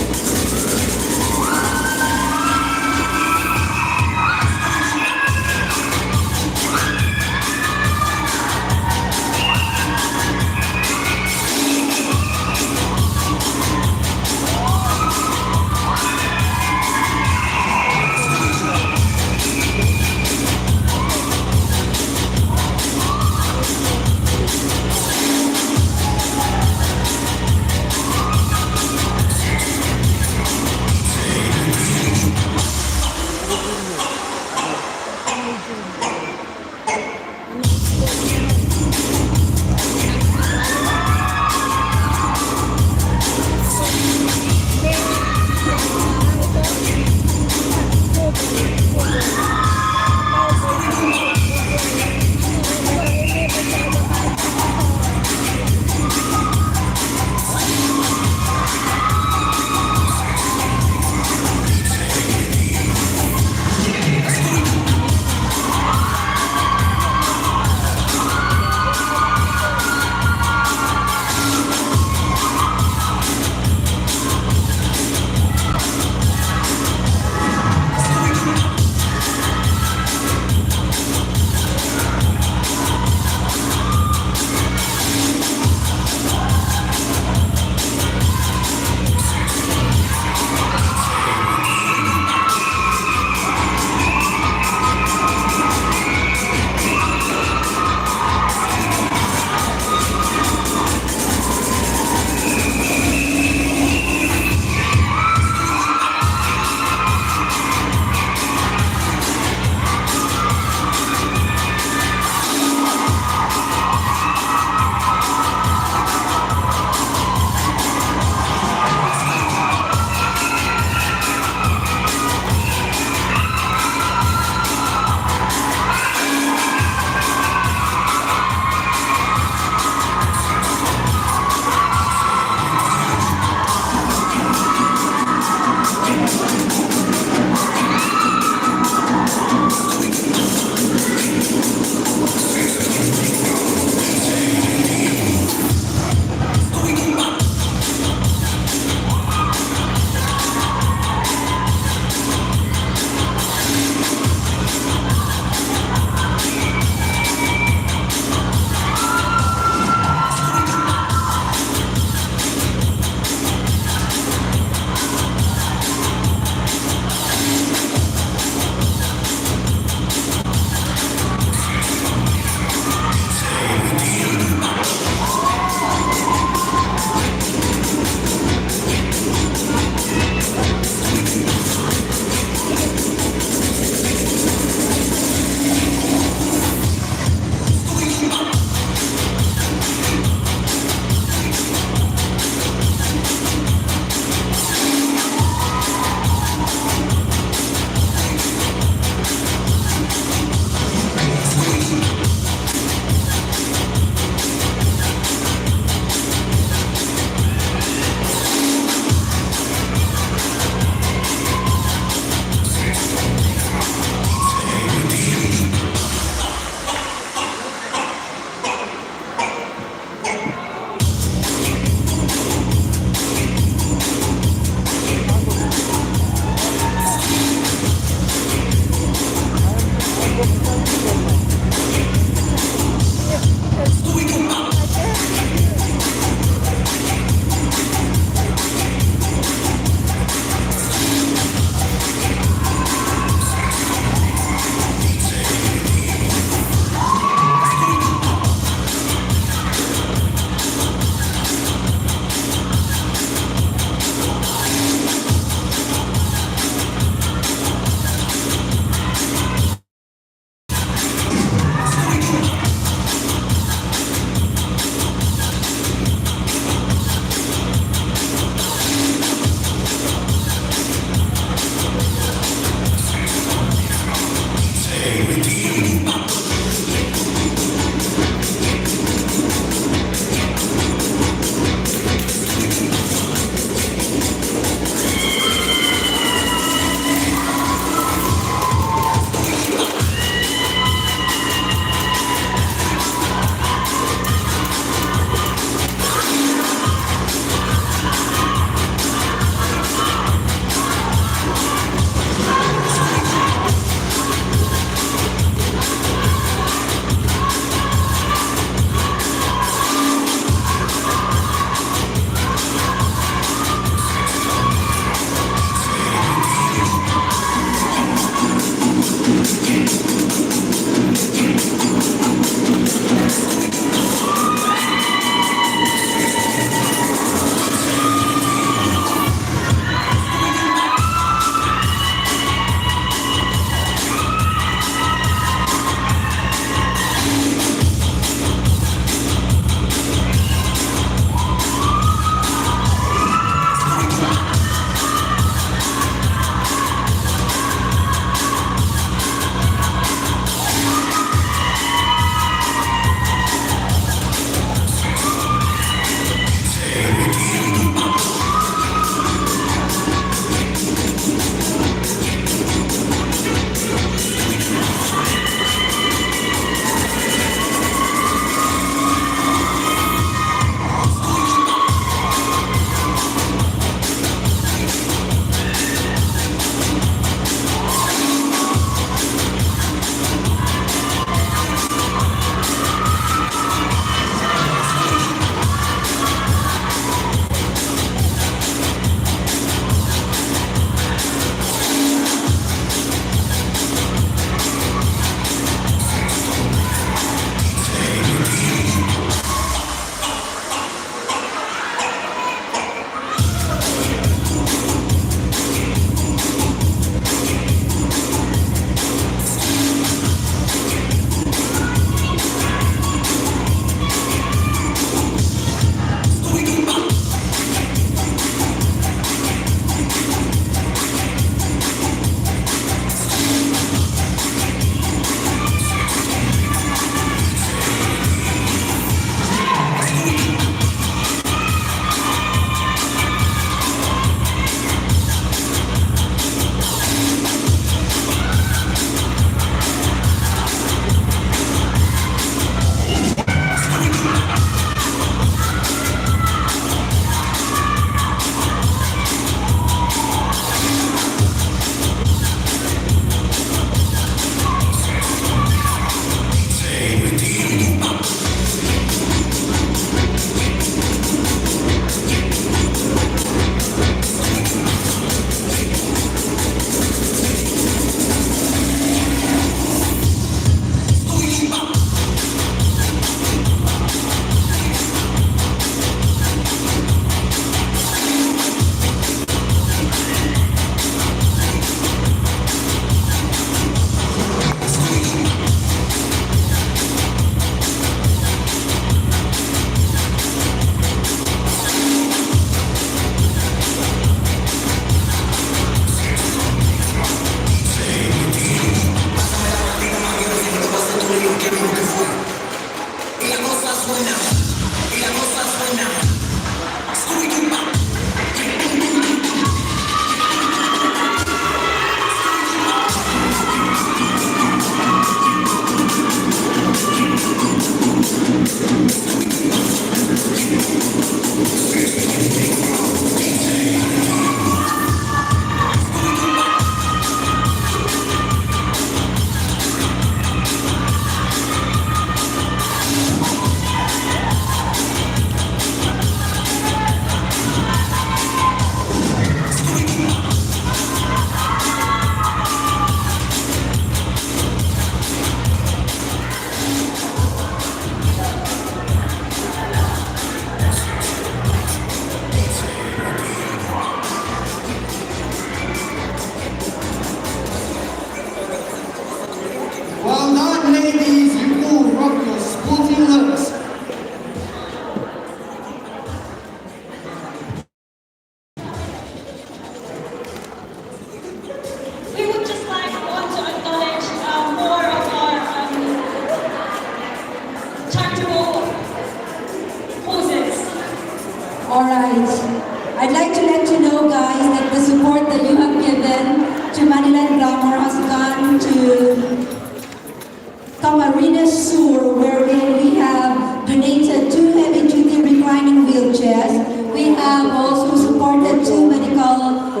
Marina Sur, wherein we have donated 2 heavy-duty reclining wheelchairs. We have also supported 2 medical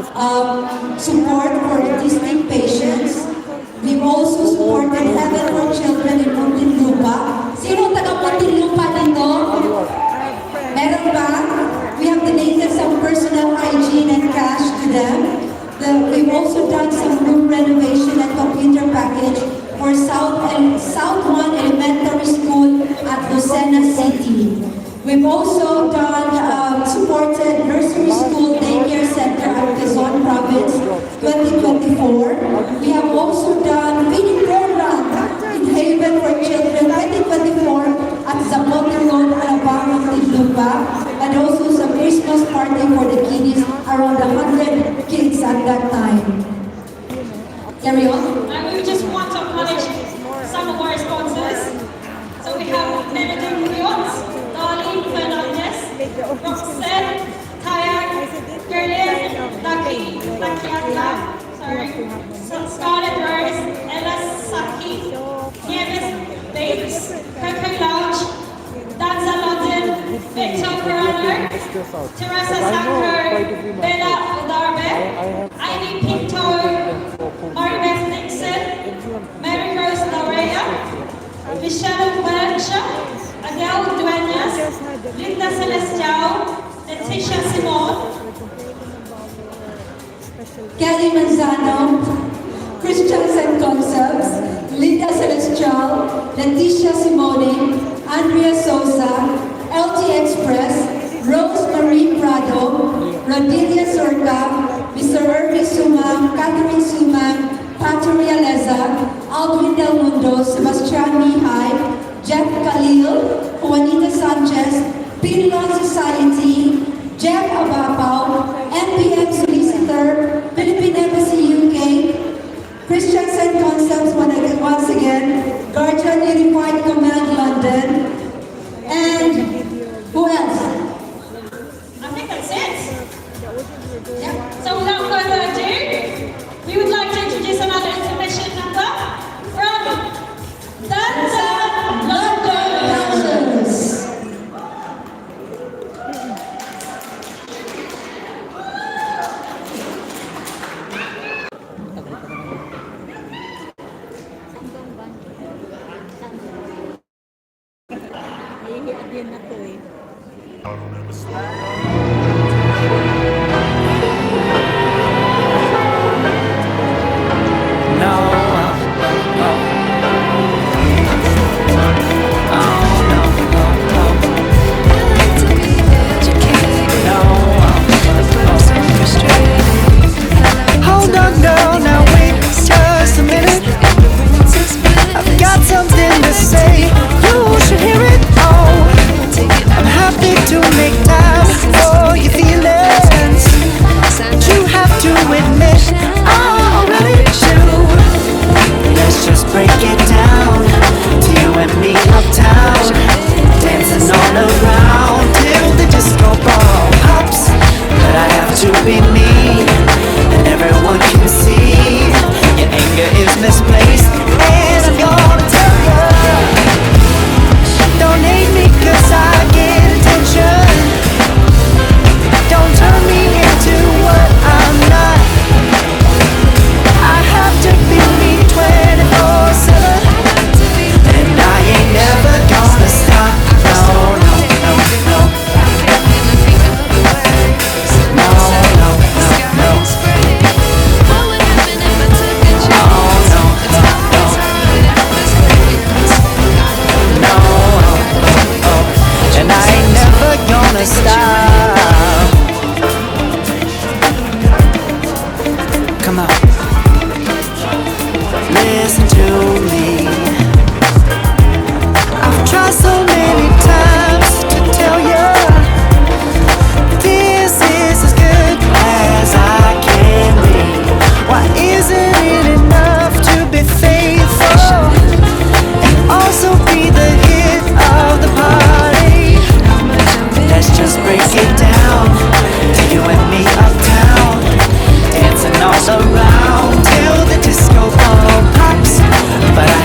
support for autistic patients. We've also supported Heaven for Children in Muntinlupa. Sino taga Muntinlupa dito? Meron ba? We have donated some personal hygiene and cash to them. We've also done some room renovation and computer package for South 1 Elementary School at Lucena City. We've also done supported nursery school daycare center at Quezon Province 2024. We have also done feeding program in Haven for Children 2024 at Zapote Road, Alabang, Muntinlupa, and also some Christmas party for the kiddies, around 100 kids at that time. Carry on. And we just want to acknowledge some of our sponsors. So we have Benedict Rios, Darlene Fernandez, Roxanne, Kayak, Gerlin, Lakiatla, Scarlett Rose, Ella Saki, Nieves Babes, Coco Lounge, Danza London, Victor Peralner, Teresa Sacker, Bella Udarbe, Ivy Pinto, Maribeth Nixon, Mary Rose Laurea, Michelle Valencia, Adele Duenas, Linda Celestial, Leticia Simon, Kelly Manzano, Christians and Concepts, Linda Celestial, Leticia Simone, Andrea Sosa, LT Express, Rose Marie Prado, Rodilia Sorca, Mr. Irving Sumang, Catherine Sumang, Pato Realeza, Alvin Del Mundo, Sebastian Mihai, Jeff Khalil, Juanita Sanchez, Pinlon Society, Jeff Abapao, NPM Solicitor, Philippine Embassy UK, Christians and Concepts once again, Guardian Unified Command London, and who else? I think that's it. Yeah. So without further ado, we would like to introduce another exhibition number from Danza London. around till the disco ball pops, but I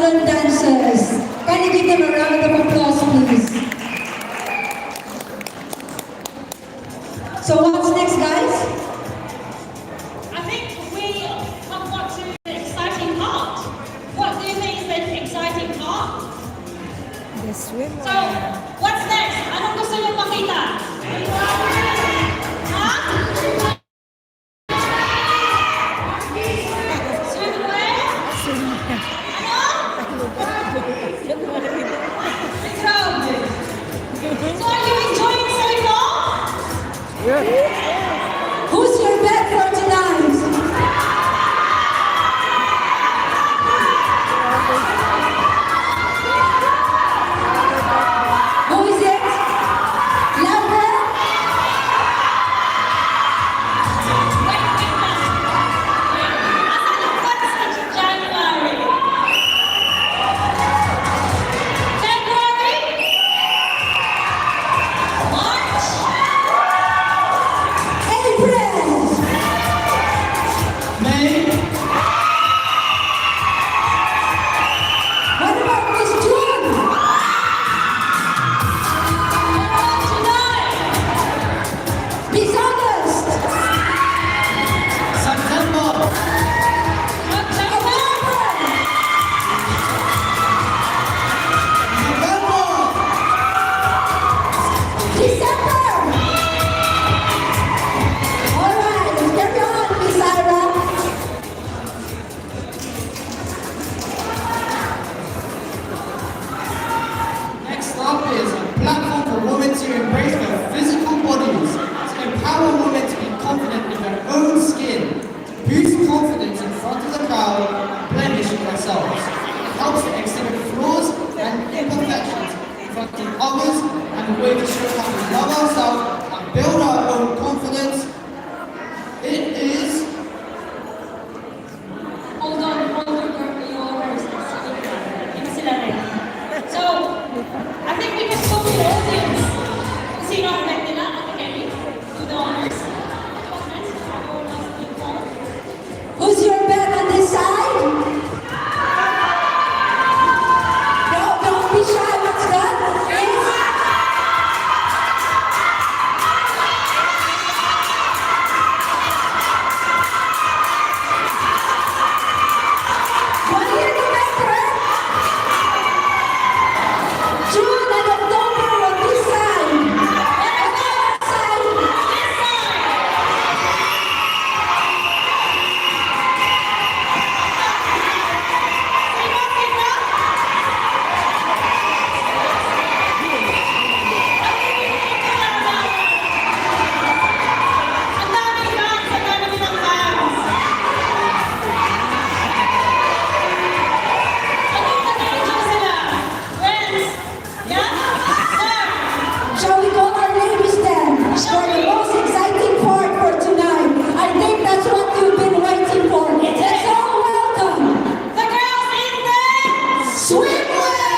modern dancers. Can you give them a round of applause, please? So what's next, guys? I think we have got to the exciting part. What do you think is the exciting part? The swimwear. So, what's next? Anong gusto niyo makita? Ha? Swimwear? Ano? Grabe. So, are you enjoying so far? Who's your bet for tonight? Who is it? Louder? What's January? February? March? April! May, What about Miss June? July? Miss August? September, October? November, December! All right, carry on, Miss Ira. Next up is a platform for women to embrace their physical bodies, to empower women to be confident in their own skin, to boost confidence in front of the crowd, and blemish themselves. It helps to exhibit flaws and imperfections in front of others, and a way to show how we love ourselves and build our own confidence. It is Hold on your horses. Give us a minute. So, I think we can go to the audience. Sino ang bet nila? Okay, do the honors. Who's your bet on this side? No, don't be shy. What's that? What are you November? June and October on this side. And on that side. This side. Ang daming fans, ang dami nilang fans. Nag-enjoy sila. Friends. Yeah? Sir. Shall we call our ladies then for the most exciting part for tonight? I think that's what you've been waiting for. Let's all welcome The girls in the Swimwear!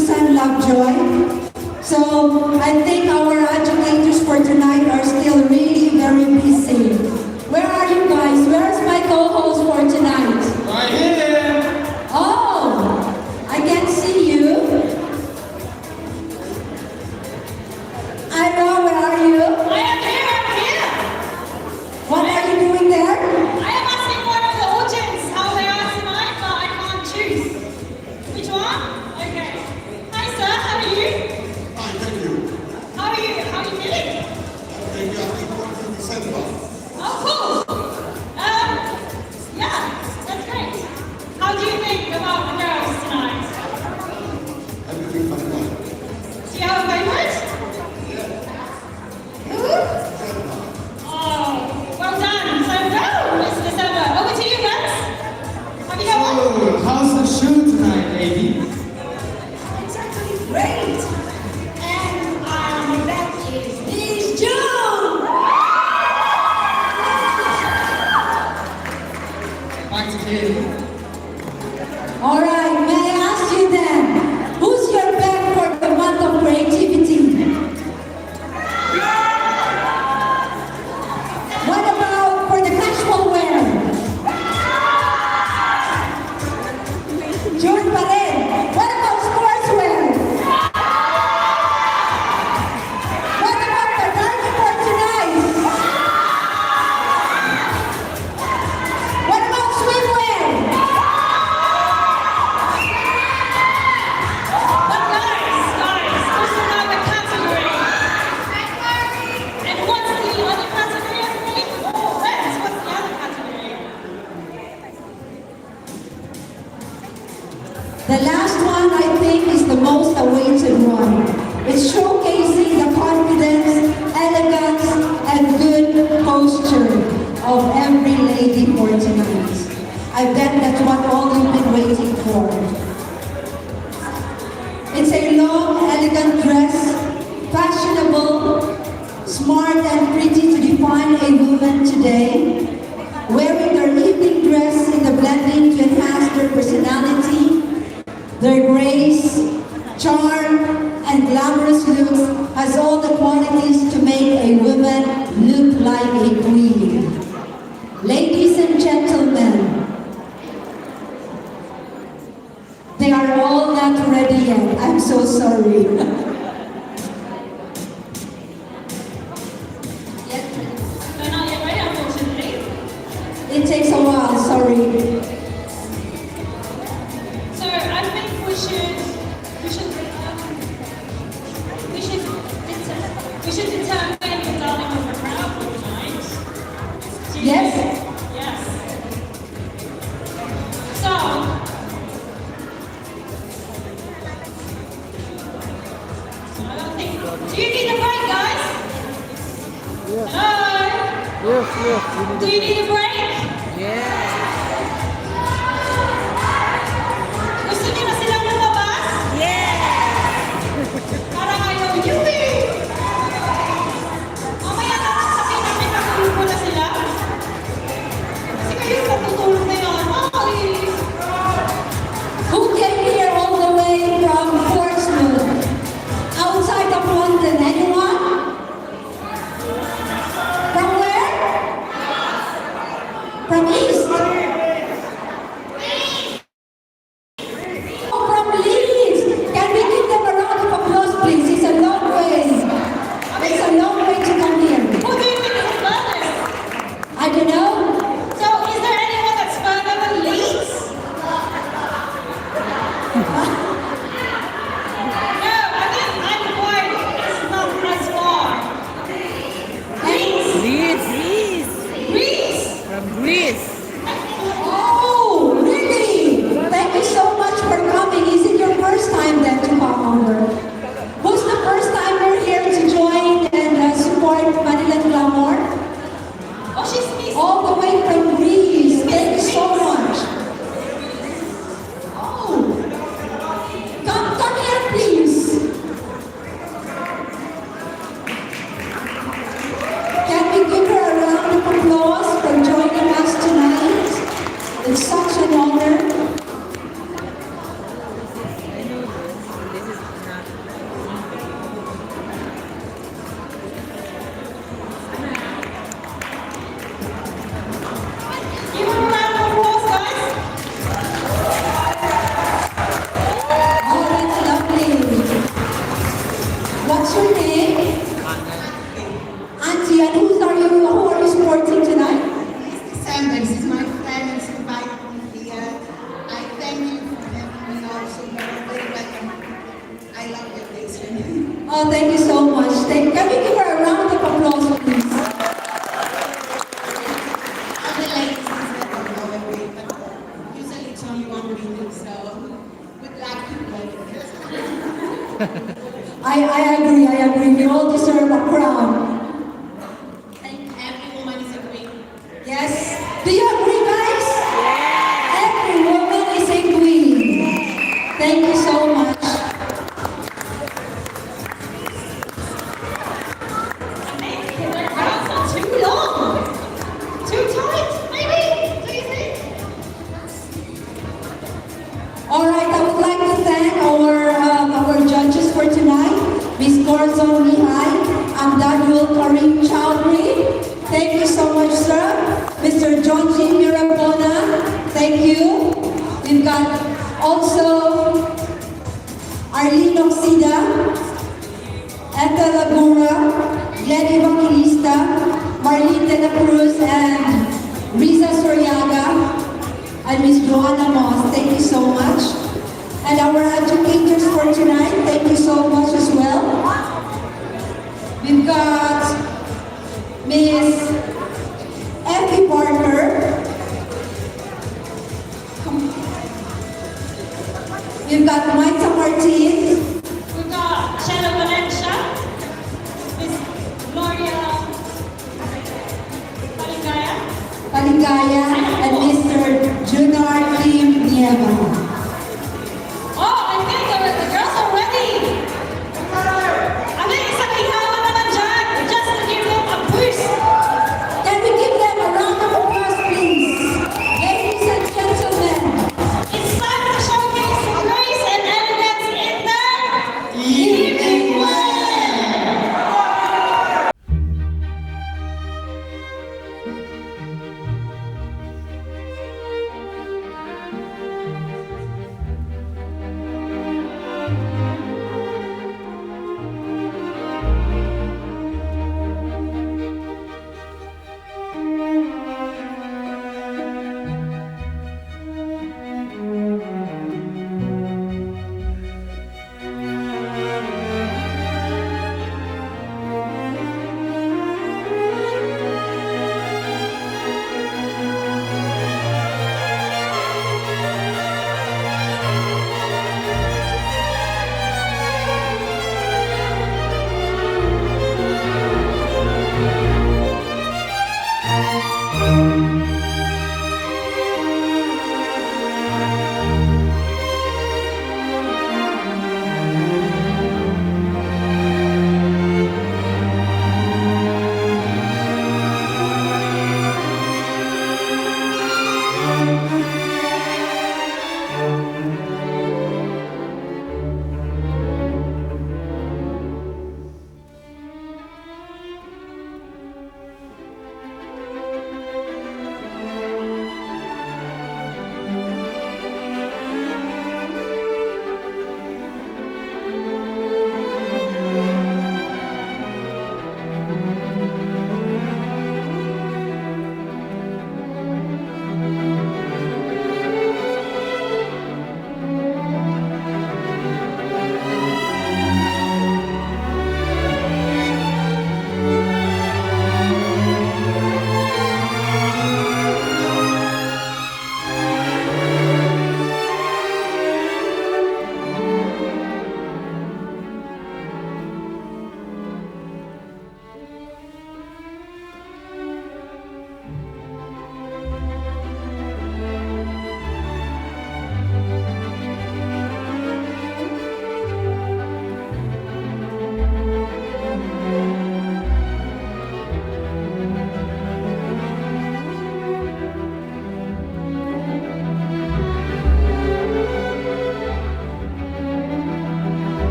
Susan Lovejoy. So I think our agitators for tonight are still really very busy. Where are you guys? Where's my co-host for tonight? Right here. Oh, I can see you. Ira, where are you? I am here, I'm here. What are you doing there? I am asking one of the audience how they are tonight, but I can't choose. Which one? Okay. Hi sir, how are you? Fine, thank you. How are you? How are you feeling? Maybe I think what to December. Oh, cool. Yeah, that's great. How do you think about the girls tonight? Everything but one. Do you have a favorite? Who? Oh, well done. So go, Mr. December. Over to you, Rex. Have you got one? So, how's the show tonight, lady? It's actually great. And that is Miss June. Back to Katie. All right, may I ask you then, who's your back for the month of creativity? What about for the casual wear? June pa rin. What about sportswear? What about the dark for tonight? What about swimwear? But guys, there's another category. And what's the other category, everybody? Oh, Rex, what's the other category? The last one, I think, is the most awaited one. It's showcasing the confidence, elegance, and good posture of every lady for tonight. I bet that's what all you've been waiting for. It's a long, elegant dress, fashionable, smart, and pretty to define a woman today. Wearing their evening dress in the blending to enhance their personality, their grace, charm, and glamorous looks has all the qualities to make a woman look like a queen. Ladies and gentlemen, they are all not ready yet. I'm so sorry. They're not yet ready, unfortunately. It takes a while, sorry. So I think we should determine the darling of the crowd for tonight. Do you Yes? think? Yes. So, I don't think. Do you need a break, guys? Hello? Yes, Do you need a break? Gusto niyo na silang lumabas? Parang ayaw niyo eh. Mamaya na lang sabihin namin na grupo na sila. Kasi kayo matutulog na yun. Ay! Who came here all the way from Portsmouth? Outside of London, anyone? From where? From East? Oh, from Leeds! Can we give them a round of applause, please? It's a long way. It's a long way to come here. Who do you think is furthest? I don't know. So, is there anyone that's further than Leeds? No, I think I'm quite. It's not as far. Greece? Greece? From Greece. Oh, really? Thank you so much for coming. Is it your first time then to come over? Who's the first timer here to join and support Maniland Glamour? Oh, she's Miss. All the way from Greece. Thank you so much. Oh, Oh, thank you so much. Can we give her a round of applause, please? All the ladies deserve to go away, but usually it's only one minute, so we'd like to play it. I agree. We all deserve a crown. And every woman is a queen. Yes? Do you agree, guys? Every woman is a queen. Thank you so much. Their crowns are too long. Too tight, maybe? Do you think? All right, I would like to thank our judges for tonight, Ms. Corazon Mihai and Daniel Karim Chowdhury. Thank you so much, sir. Mr. John G. Mirabona, thank you. We've got also Arlene Oxida, Ethel Lagura, Jenny Evangelista, Marlene De La Cruz, and Riza Soriaga, and Ms. Joanna Moss. Thank you so much. And our educators for tonight, thank you so much as well. We've got Ms. Effie Parker. We've got Maita Martin. We've got Shannon Valencia, Miss Gloria Paligaya, and Mr. Junard Kim Nieva. Oh, I think the girls are ready. I think isang ihawan na lang dyan, just to give them a boost. Can we give them a round of applause, please? Ladies and gentlemen, It's time to showcase grace and elegance in the evening wear.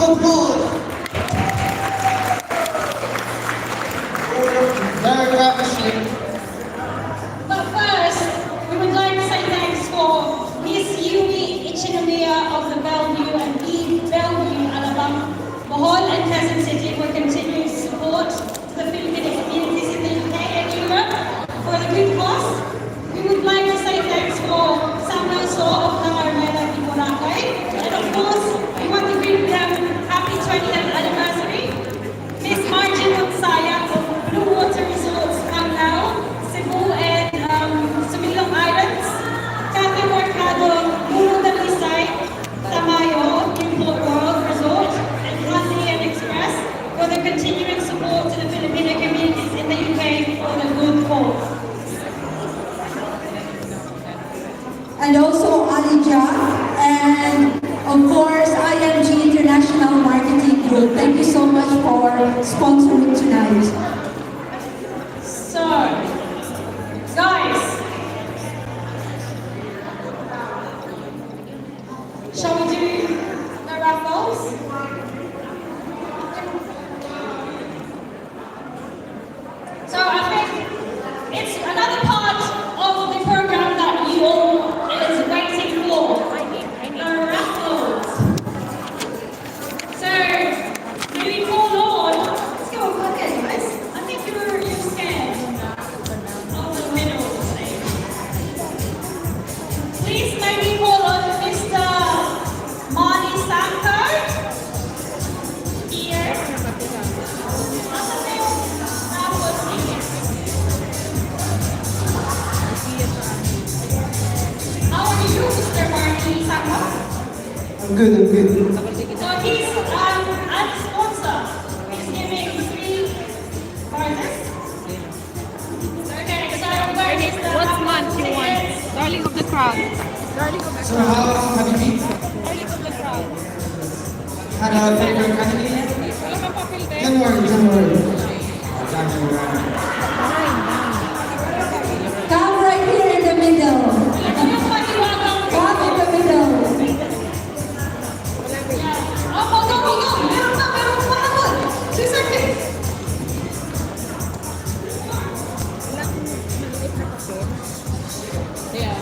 of applause. Very ravishing. But first, we would like to say thanks for Miss Yumi Ichinomiya of the Bellevue and Eve Bellevue, Alabama, Bohol and Quezon City for continuing support to the Filipino communities in the UK and Europe for the good cause. We would like to say thanks for Samuel So of Namarmela in Boracay. And of course, we want to greet them happy 20th anniversary. Miss Margin Magsaya of Blue Water Resorts, Camnao, Cebu and Sumilong Islands. Cathy Mercado, Muro Dalisay, Tamayo, Import World Resort, and Andean Express for their continuing support to the Filipino communities in the UK for the good cause. And also Alija, and of course IMG International Marketing Group. Thank you so much for sponsoring tonight. So, guys, shall we do the raffles? So I think it's another part of the program that you all is waiting for. The raffles. So, maybe call on. Let's go again, guys. I think you're scared of the middle of the stage. Please maybe call on Mr. Mani Sanko. Here. How are you, Mr. Mani Sanko? I'm good, I'm good. So he's a sponsor. He's giving free prizes. Okay, so where is the What month you want? Darling of the crowd. Darling of the So how long have you been? Darling of the crowd. Had a favorite academy? Wala kang papel, be? Don't worry. Come right here in the middle. Come in the middle. Oh, go. Meron pa habol. 2 seconds. Walang maliit na papel. Yeah.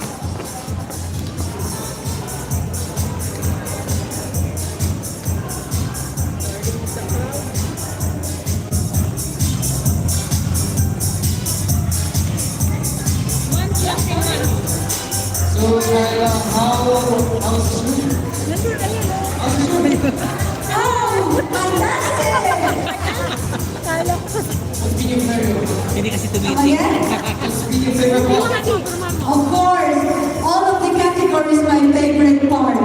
So, Kyla, how's the swim? Nandun, ayun, oh. How's the swimming? Oh, fantastic! What's been your favorite? Hindi kasi Come again? What's been your favorite part? Of course, all of the categories my favorite part.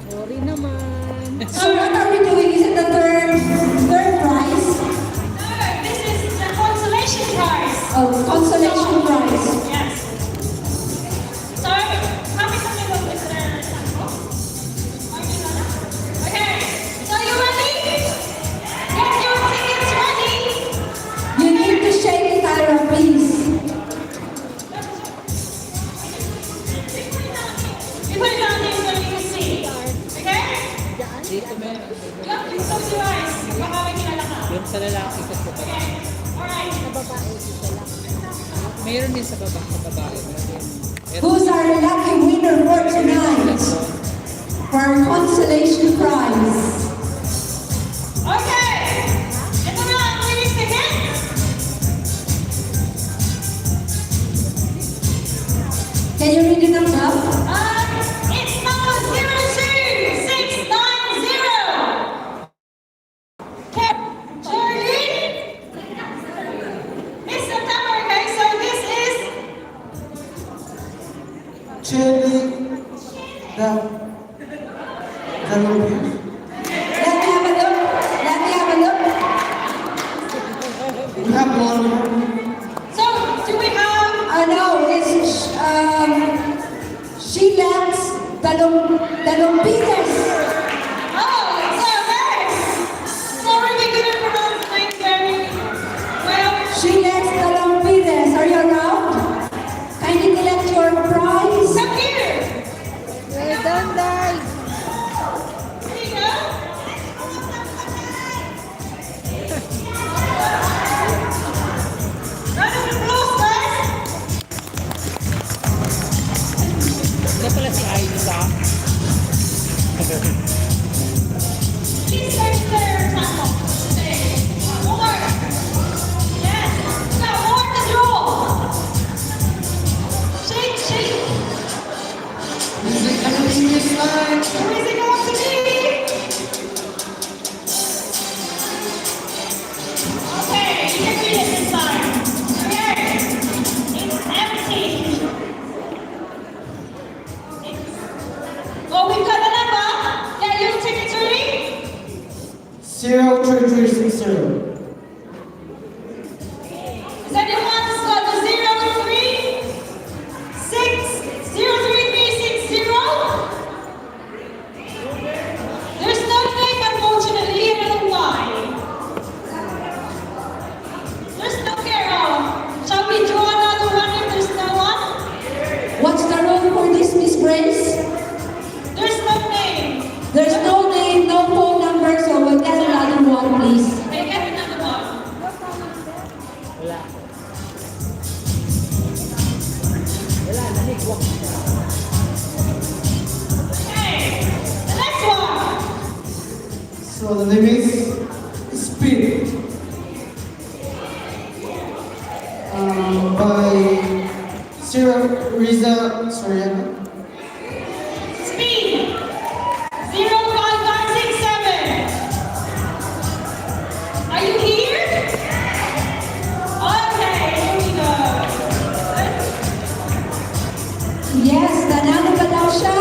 Sorry naman. So what are we doing? Is it the third prize? No, this is the consolation prize. Oh, consolation prize. Yes. So, happy to meet you, Mr. Sanko. Okay, so you ready? Get your tickets ready. You need to shake it, Ira, please. You put it down here so you can see. Okay? Dito, be. You have to close your eyes. Baka may kilala ka. Yung sa lalaki ko po. Okay? Alright. Mayroon din sa babae. Who's our lucky winner for tonight? For our consolation prize. Okay. Ito na ang lyrics again. Can you read it out loud? It's number 02690. Okay. Charlie. Miss September, okay? So this is Chili. The Lord. Let me have a look. Let me have a look. We have one. so do we have No, it's she lets Dalumpitas. oh so nice. Sorry we couldn't pronounce the name very well. She lets Dalumpitas. Are you around? Kindly collect your prize. Come here. Well done, guys. Here you So the name is Speed. By Sarah Riza Soriano. Speed 05567. Are you here? Okay, here we go. Yes, nanalo pa daw siya.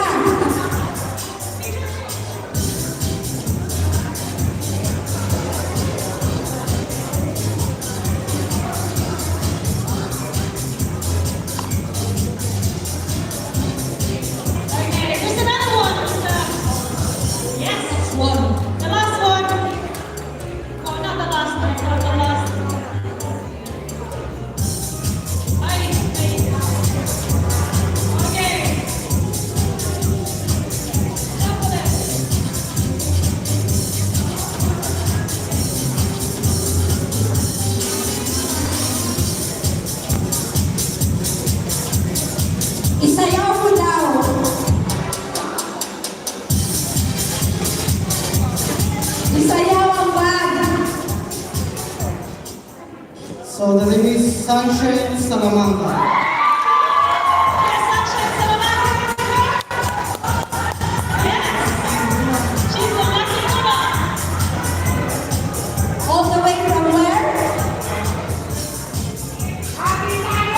Okay, there's another one. Yes, one. The last one. Oh, not the last one. Not the last one. Wait. Okay. Shuffle it. Isayaw mo daw. Isayaw ang bag. So the name is Sunshine Salamanca. Yes, Sunshine Salamanca. Yes. She's the lucky winner. All the way from where?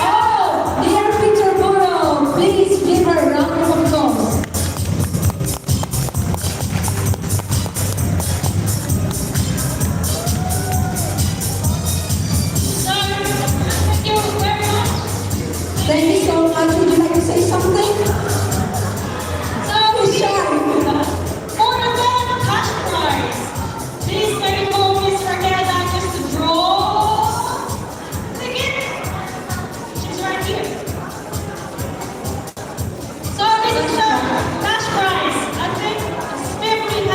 Oh, dear Peterborough, please give her a round of applause. So, thank you very much. Thank you so much. Would you like to say something? So, for the grand cash prize, please very cool, Miss Raquel, just to draw the ticket. She's right here. So, this is the cash prize. I think it's £50.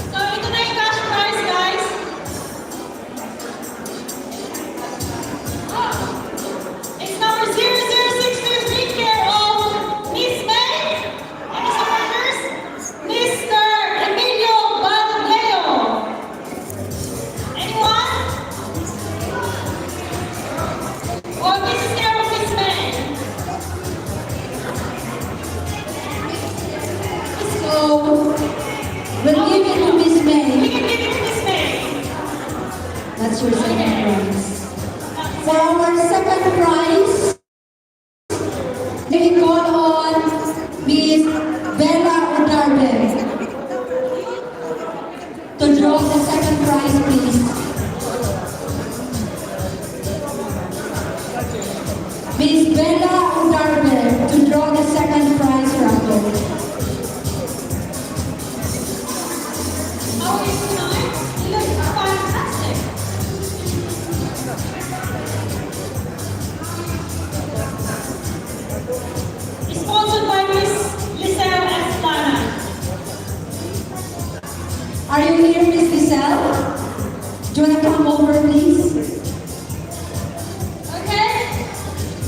So, ito na yung cash prize, guys. It's number 00623, care of Miss May and the supporters, Mr. Emilio Baladeo. Anyone? Or this is care of Miss May? So, we'll give it to Miss We May. can give it to Miss May. That's your second prize. For our second prize, we call on Miss Bella Udarbe to draw the second prize, please. Miss Bella Udarbe to draw the second prize raffle. How are you tonight? You look fantastic. It's sponsored by Miss Lisel Esplana. Are you here, Miss Giselle? Do you want to come over, please? Okay?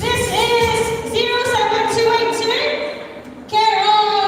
This is 07282, care of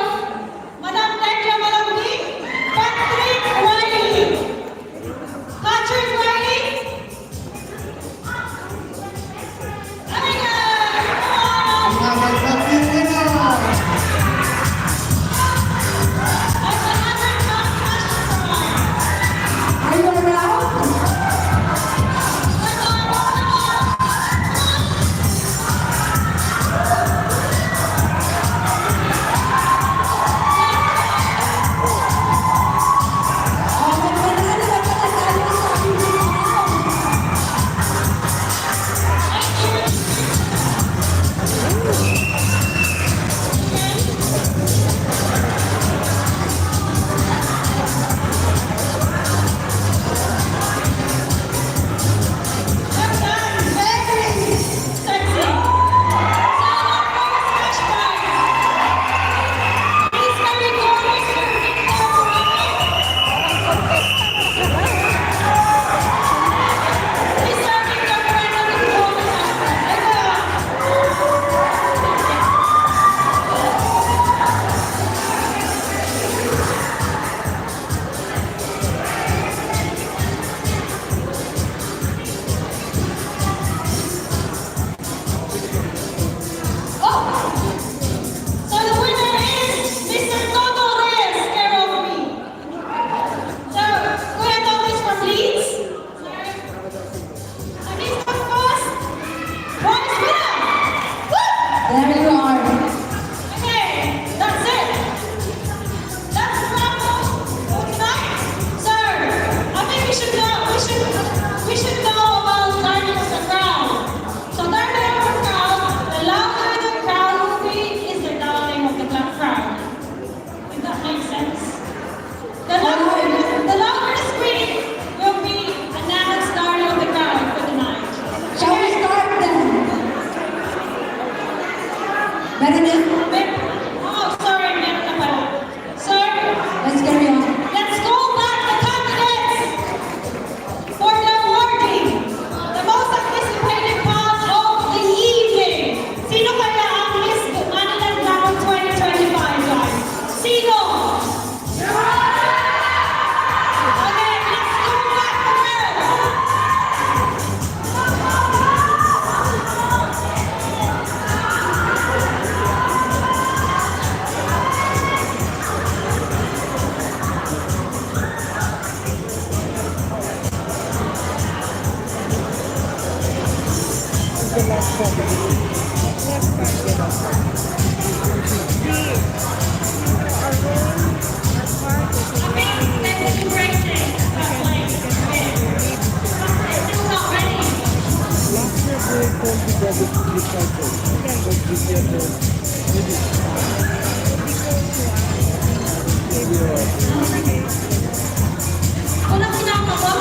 Walang kinakaba?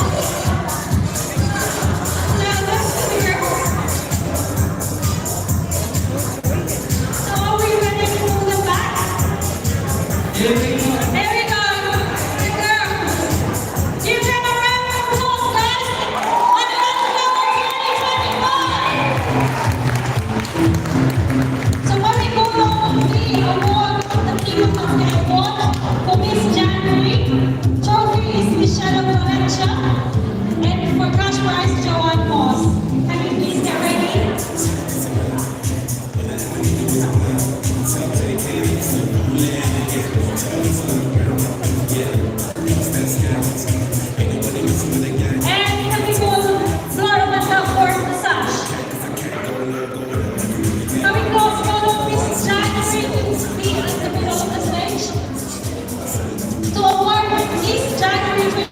So are we ready to move them back? There we go. Good girl. Give them a round of applause, guys. Maniland Glamour 2025. So what we go on the award, the theme of the award for Miss January. Trophy is Michelle Valencia, and for cash prize, Joanne Moss. Can you please get ready? And can we go Florida for the sash? Can we go Miss January to be at the middle of the stage? To award Miss January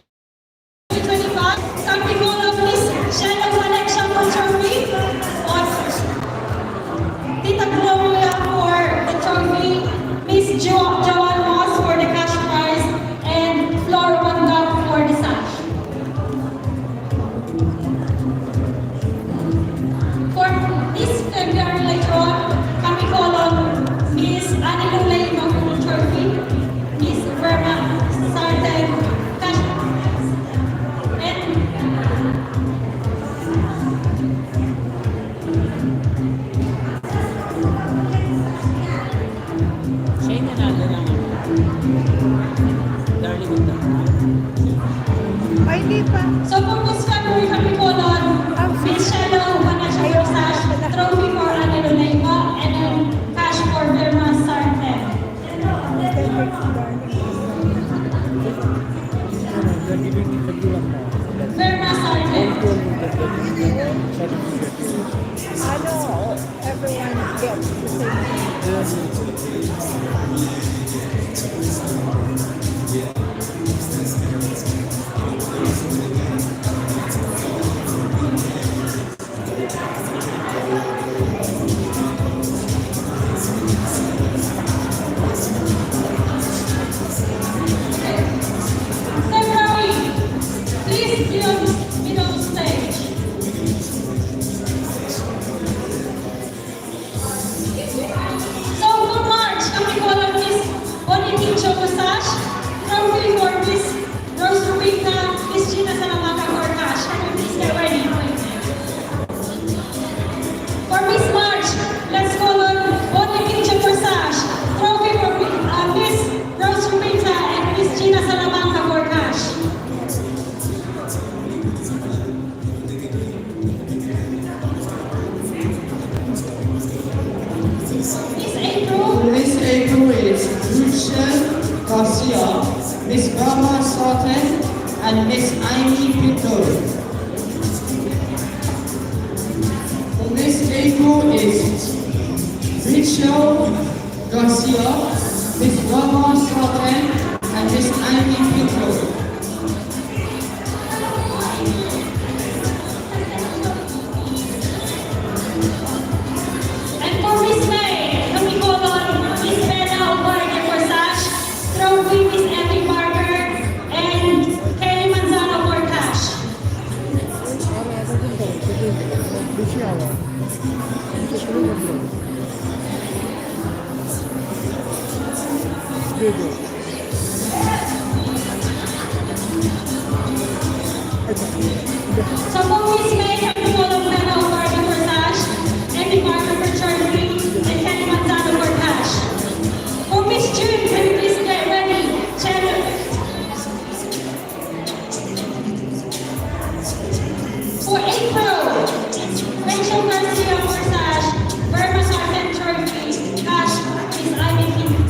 2025, can we go Miss Michelle Valencia for trophy? Or Tita Gloria for the trophy, Miss Joanne Moss for the cash prize, and Flora Wanda for the sash. For this February later on, can we call on Miss Ethel for the trophy, Miss Verma Sarten, cash and Siya yung nanalo lang. Darling of the crowd. Ay, di pa. so for this February, can we call on Miss Shadow Vanessa Sash, trophy for Ethel and then cash for Verma Sarten. Verma Sarten. Ano, everyone gets the February, please be on middle stage. So for March, can we call on Miss Bonnie Massage, trophy for Miss Rose Rubina, Miss Gina Salamaka for cash. Can you please get ready? For Miss March, let's call on Bonnie Massage, trophy for Miss Rose Rubina and Miss Gina Salamaka for cash. Miss April, Miss April is Lucian Garcia, Miss Brahma Sarten, and Miss Amy Pinto. Miss April is Rachel Garcia, Miss Brahma Sarten, and Miss Amy Pinto. and for Miss May, can we call on Miss Bella Obarge for sash, trophy Miss Emmy Barker, and Kelly Manzano for cash. So for Miss May, can we call on Bella Obarge for sash, Emmy Barker for trophy, and Kelly Manzano for cash. For Miss June, can you please get ready? Cheddar. For April, Rachel Garcia for sash, Burma Sargent trophy, cash, Miss Ivy King.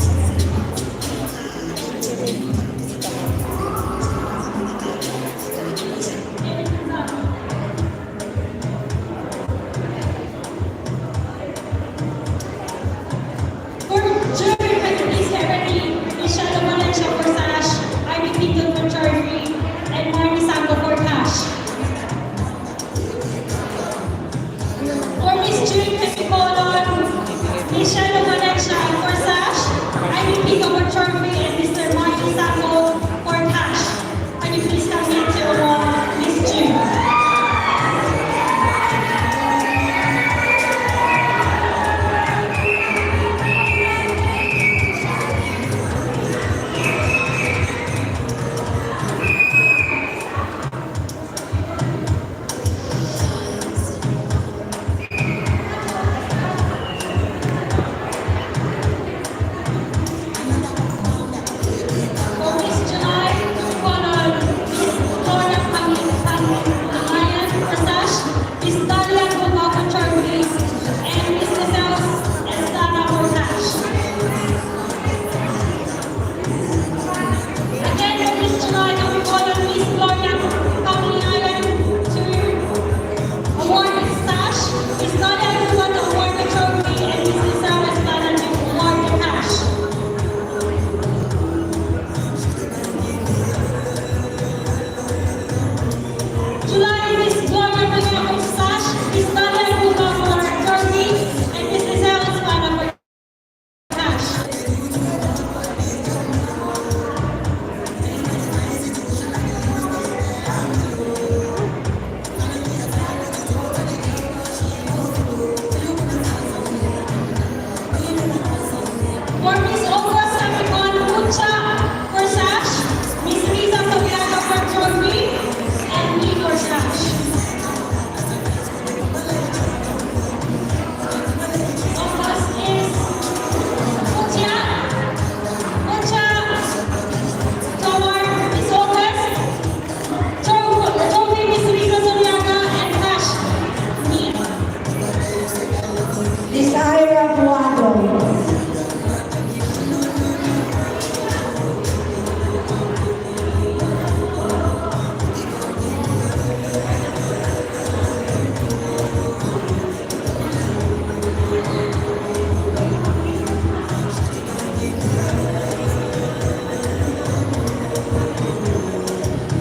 June, can we call on Michelle Valentia for sash? I will pick up a trophy and Mr. Marty Sacco for cash. Can you please come in to Miss June?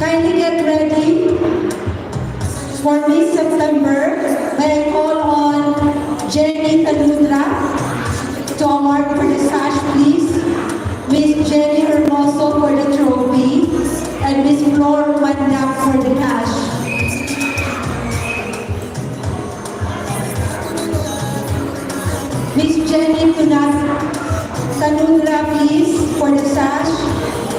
Kindly get ready for this September. May I call on Jenny Talundra to award for the sash, please. Miss Jenny Hermoso for the trophy, and Miss Flor Wandap for the cash. Miss Jenny Talundra, please, for the sash.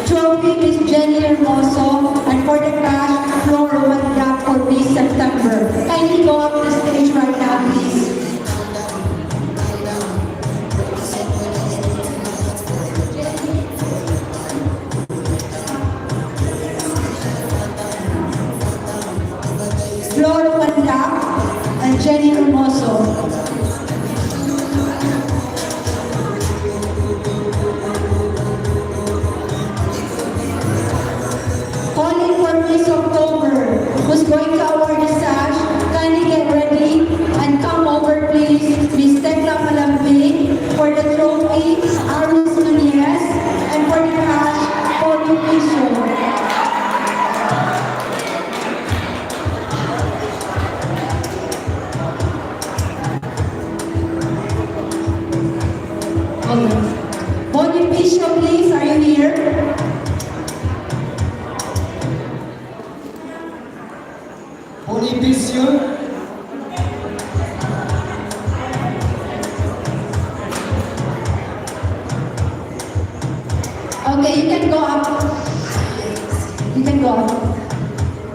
Trophy, Miss Jenny Hermoso, and for the cash, Flor Wandap for this September. Kindly go up the stage right now, please. Flor Wandap and Jenny Hermoso. Calling for Miss October, who's going to award the sash. Kindly get ready and come over, please. Miss Tekla Malambing for the trophy, Arus Nunez, and for the cash, Paulo Piso. Paulo Piso, please, are you here? Bonificio. Okay, you can go up. You can go up.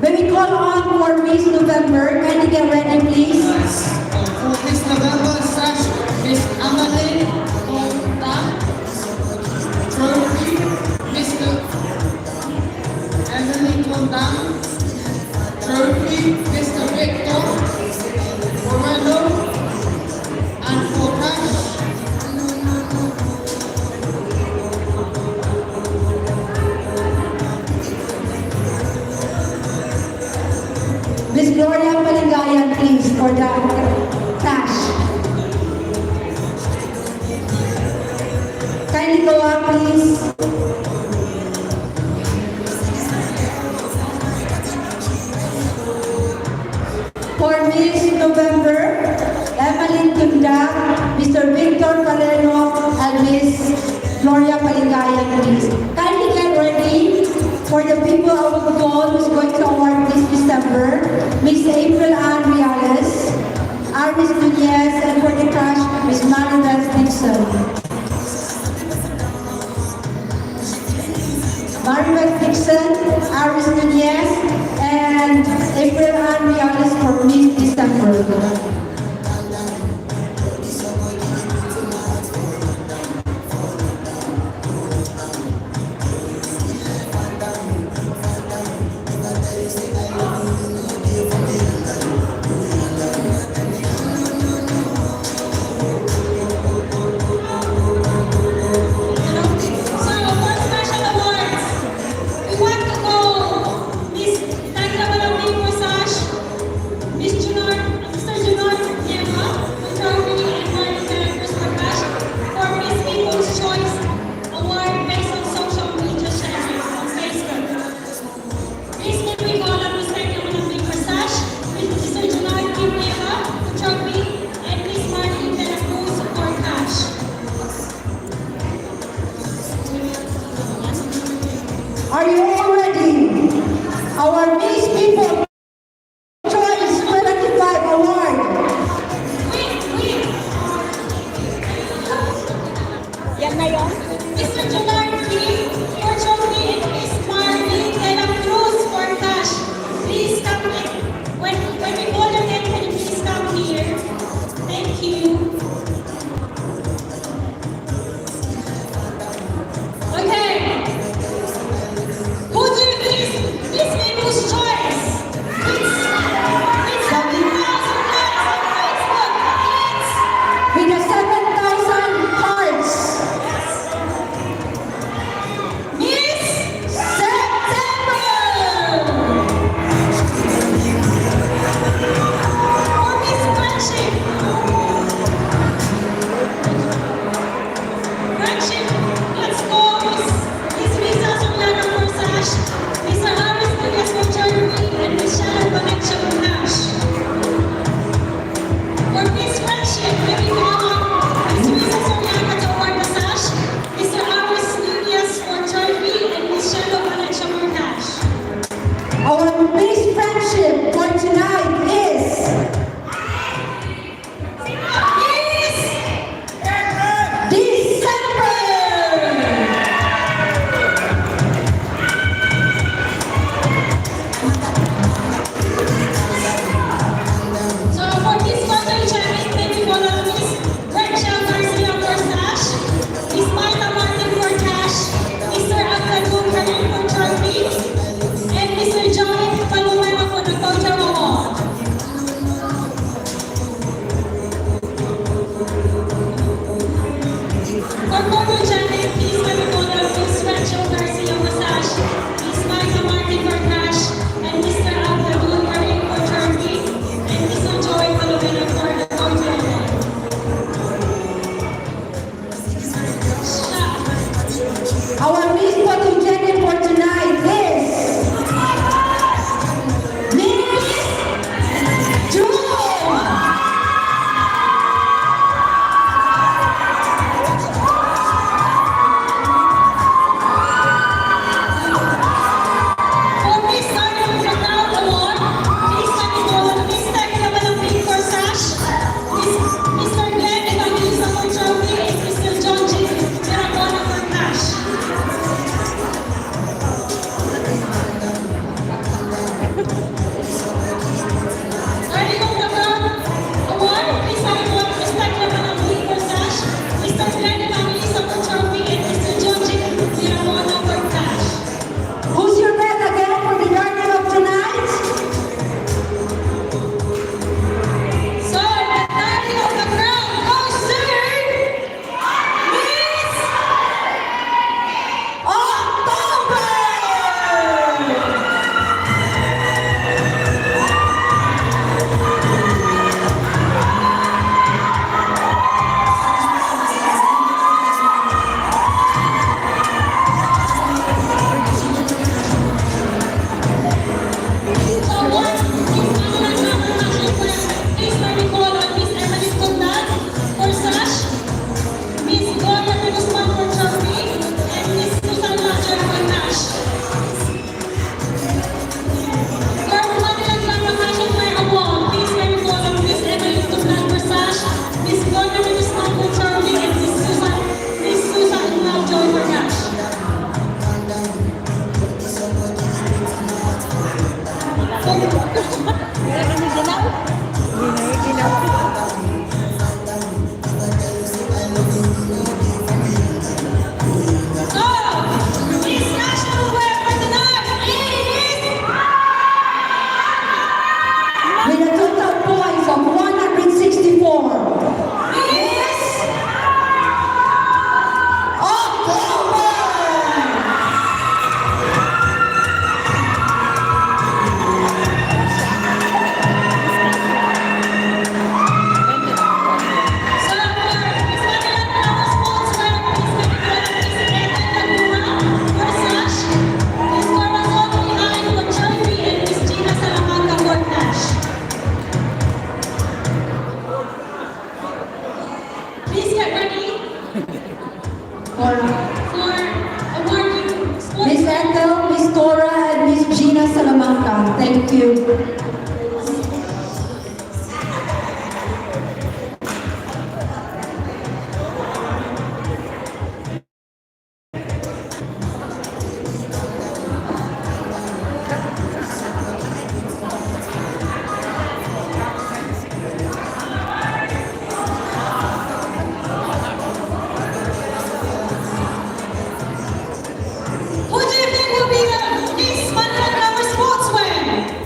When we call on for Miss November, kindly get ready, please. For Miss November, sash, Miss Amalie Conta. Trophy, Mr. Emily Conta. Trophy, Mr. Victor Moreno, and for cash, Miss Gloria Palingayan, please, for that. December, Miss April Ann Reales, Iris Nunez, and for the crush, Miss Maniland Dixon. Maniland Dixon, Iris Nunez, and April Ann Reales for Miss December. Are you all ready? Our Miss People Choice 25 Award. Yan na yun. Mr. Junard King, for trophy, and Miss Marley de la Cruz for cash. Please come in. When we call your name, can you please come here? Thank you. Okay. Who do you please? Miss People's Choice. It's 7,000 likes on Facebook. It's With the 7,000 hearts. Miss September. For Miss Friendship. Friendship. Let's go. Miss Lisa Sollana for Sash. Mr. Harris Nunez for Jeremy. And Miss Shannon Connection for Nash. For Miss Friendship, maybe Miss Lisa Sollana to award the Sash. Mr. Harris Nunez for Jeremy. And Miss Shannon Connection for Nash. Our Miss Friendship for tonight is Miss December. So for this quarter champion, thank you for Miss Rachel Garcia for Sash, Miss Martha Martin for Cash, Mr. Abdul Karim for Trophy, and Mr. Johnny Palomero for the Culture Award. For quarter champion, please let me call Miss Rachel Garcia for Sash, Miss Martha Martin for Cash, and Mr. Abdul Karim for Trophy, and Mr. Joy Palomero for the Culture Award. Our Miss Photogenic for tonight is Miss June. get ready For for awarding sports. Miss Ethel, Miss Cora, and Miss Gina Salamanca. Thank you. Who do you think will be the Miss Maniland Glamour Sportswear?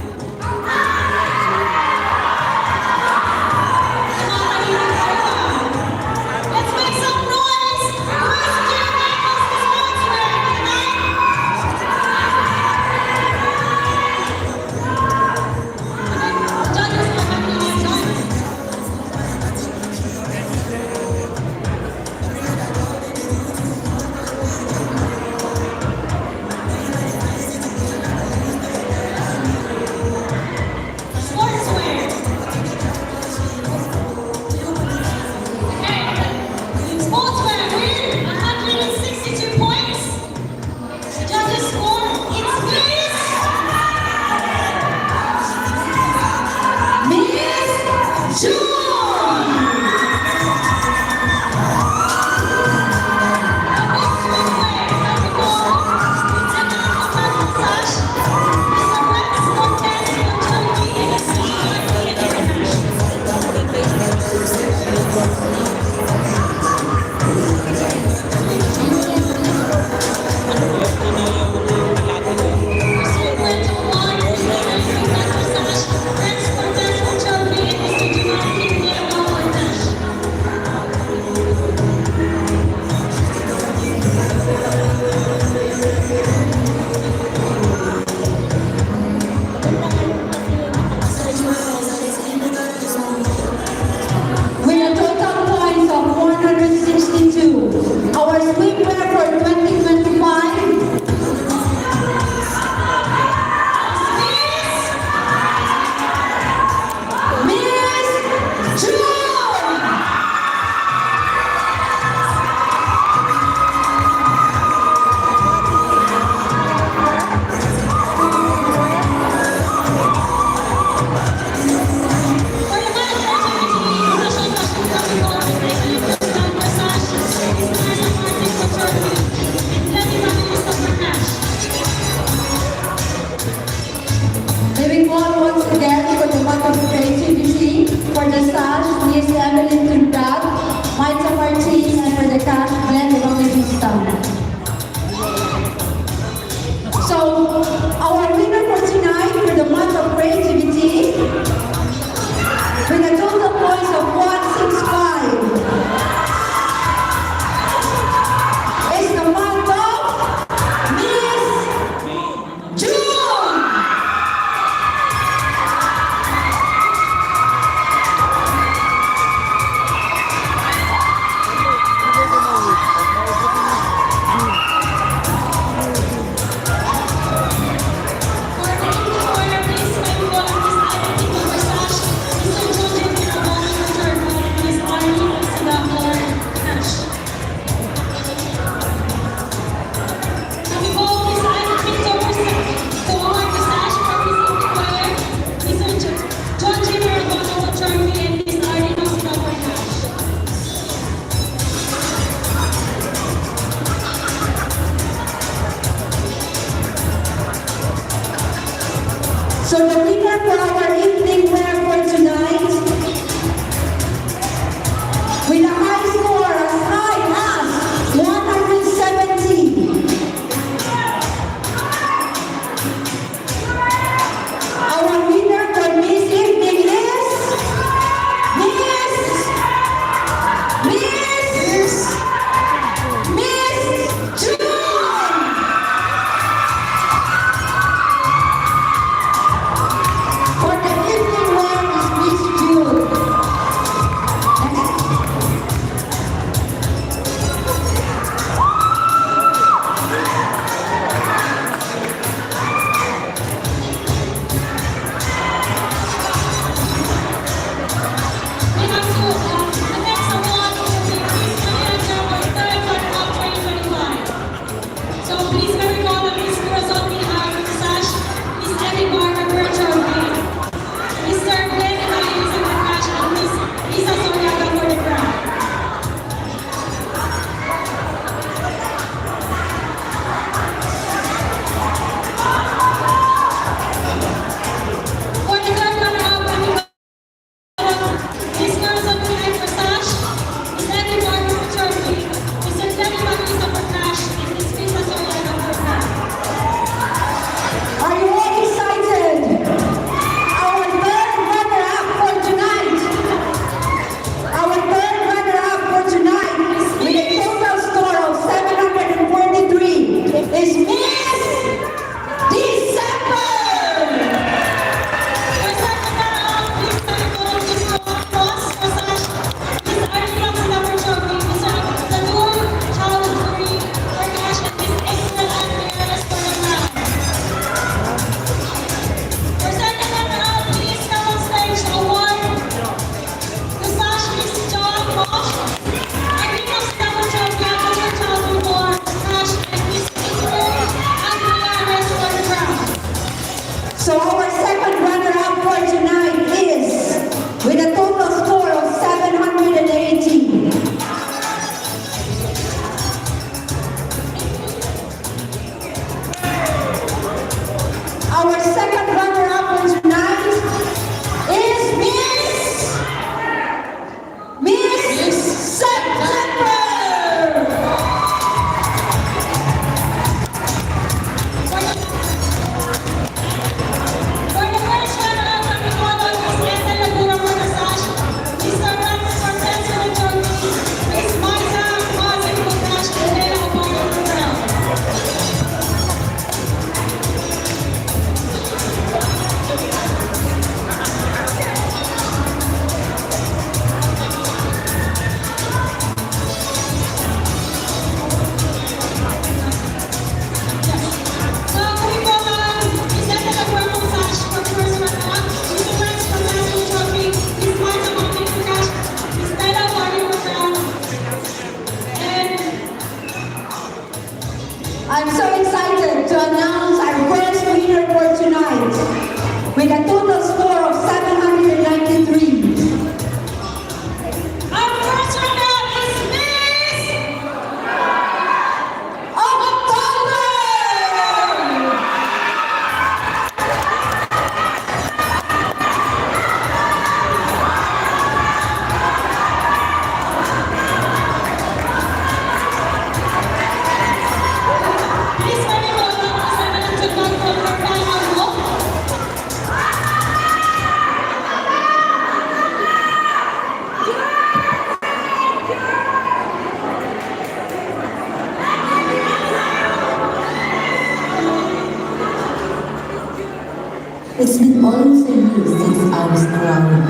always a youth since I was growing.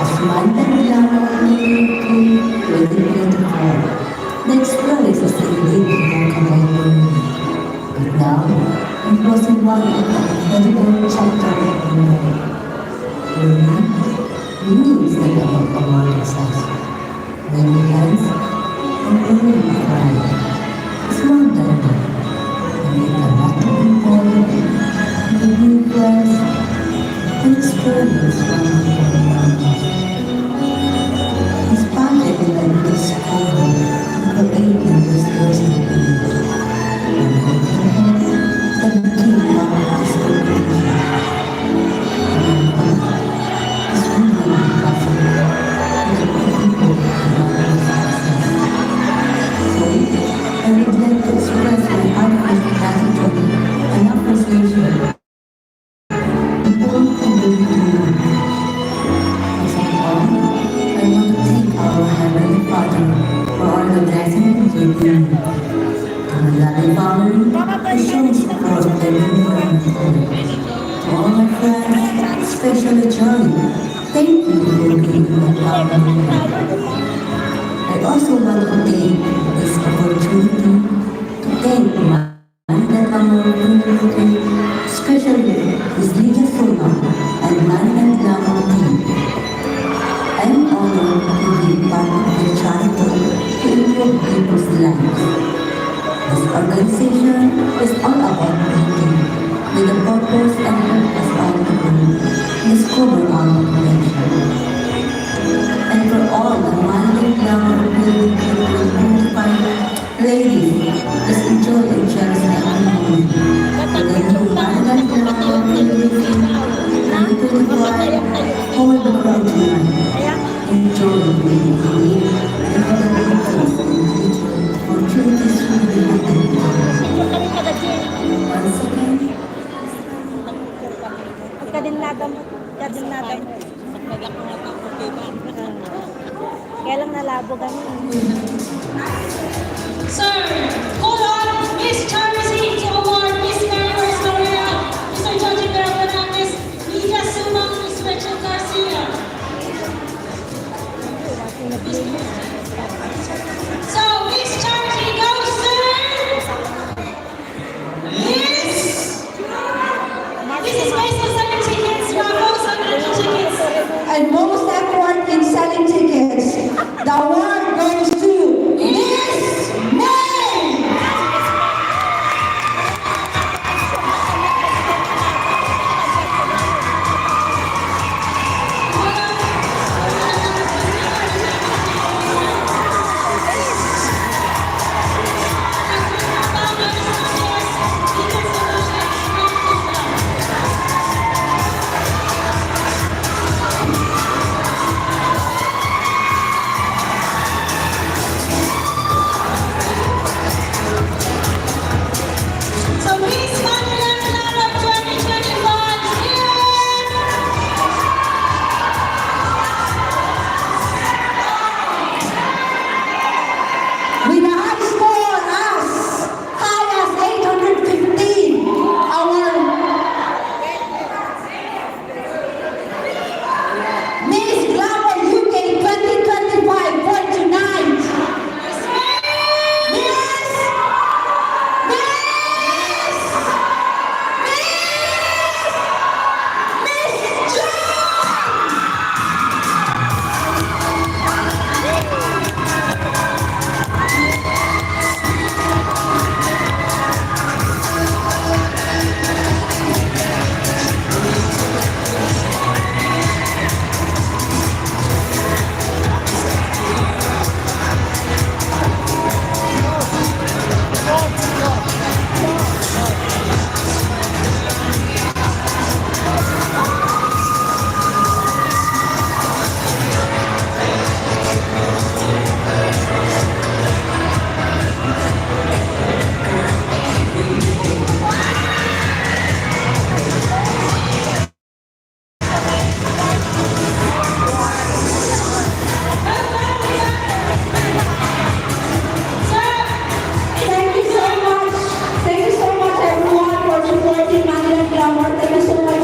A Maniland Glamour in 2024. The experience is a big walkaway for me. But now, it was one of the incredible chapter of my life. For me, you is not about award success. Many hands and only pride. It's more than that. I meet a lot of people, and new friends, and experience wonderful moments. Inspired by this discovery and creating this person in me. And I think that the key part of this creation is really possible with the people around success. So, I would like to express my heartfelt gratitude and appreciation to all who gave to me. As I want to thank our Heavenly Father for all the blessings He gave me. To my loving family, who shows support everywhere I go. To all my friends, especially Charlie, thank you for giving me a family. I also want to take this opportunity to thank Maniland Glamour, especially Ms. Lydia Suma and Maniland Glamour team. I am honored to be part of the charity to improve people's lives. This organization is all about people with a purpose and help us all to grow, discover our potential. And for all the Maniland Glamour building people who find ladies, just enjoy and cherish every moment. For the new Maniland Glamour building 2025, hold the crowd tonight. Enjoy being free and for the victims in the future, opportunities will be happening. Once again, Kaya lang nalabo ganun. So, hold on, Miss Charity to award Miss Glamorous Lagura, Mr. Georgie Garabana, Miss Lydia Suma, Miss Rachel Garcia.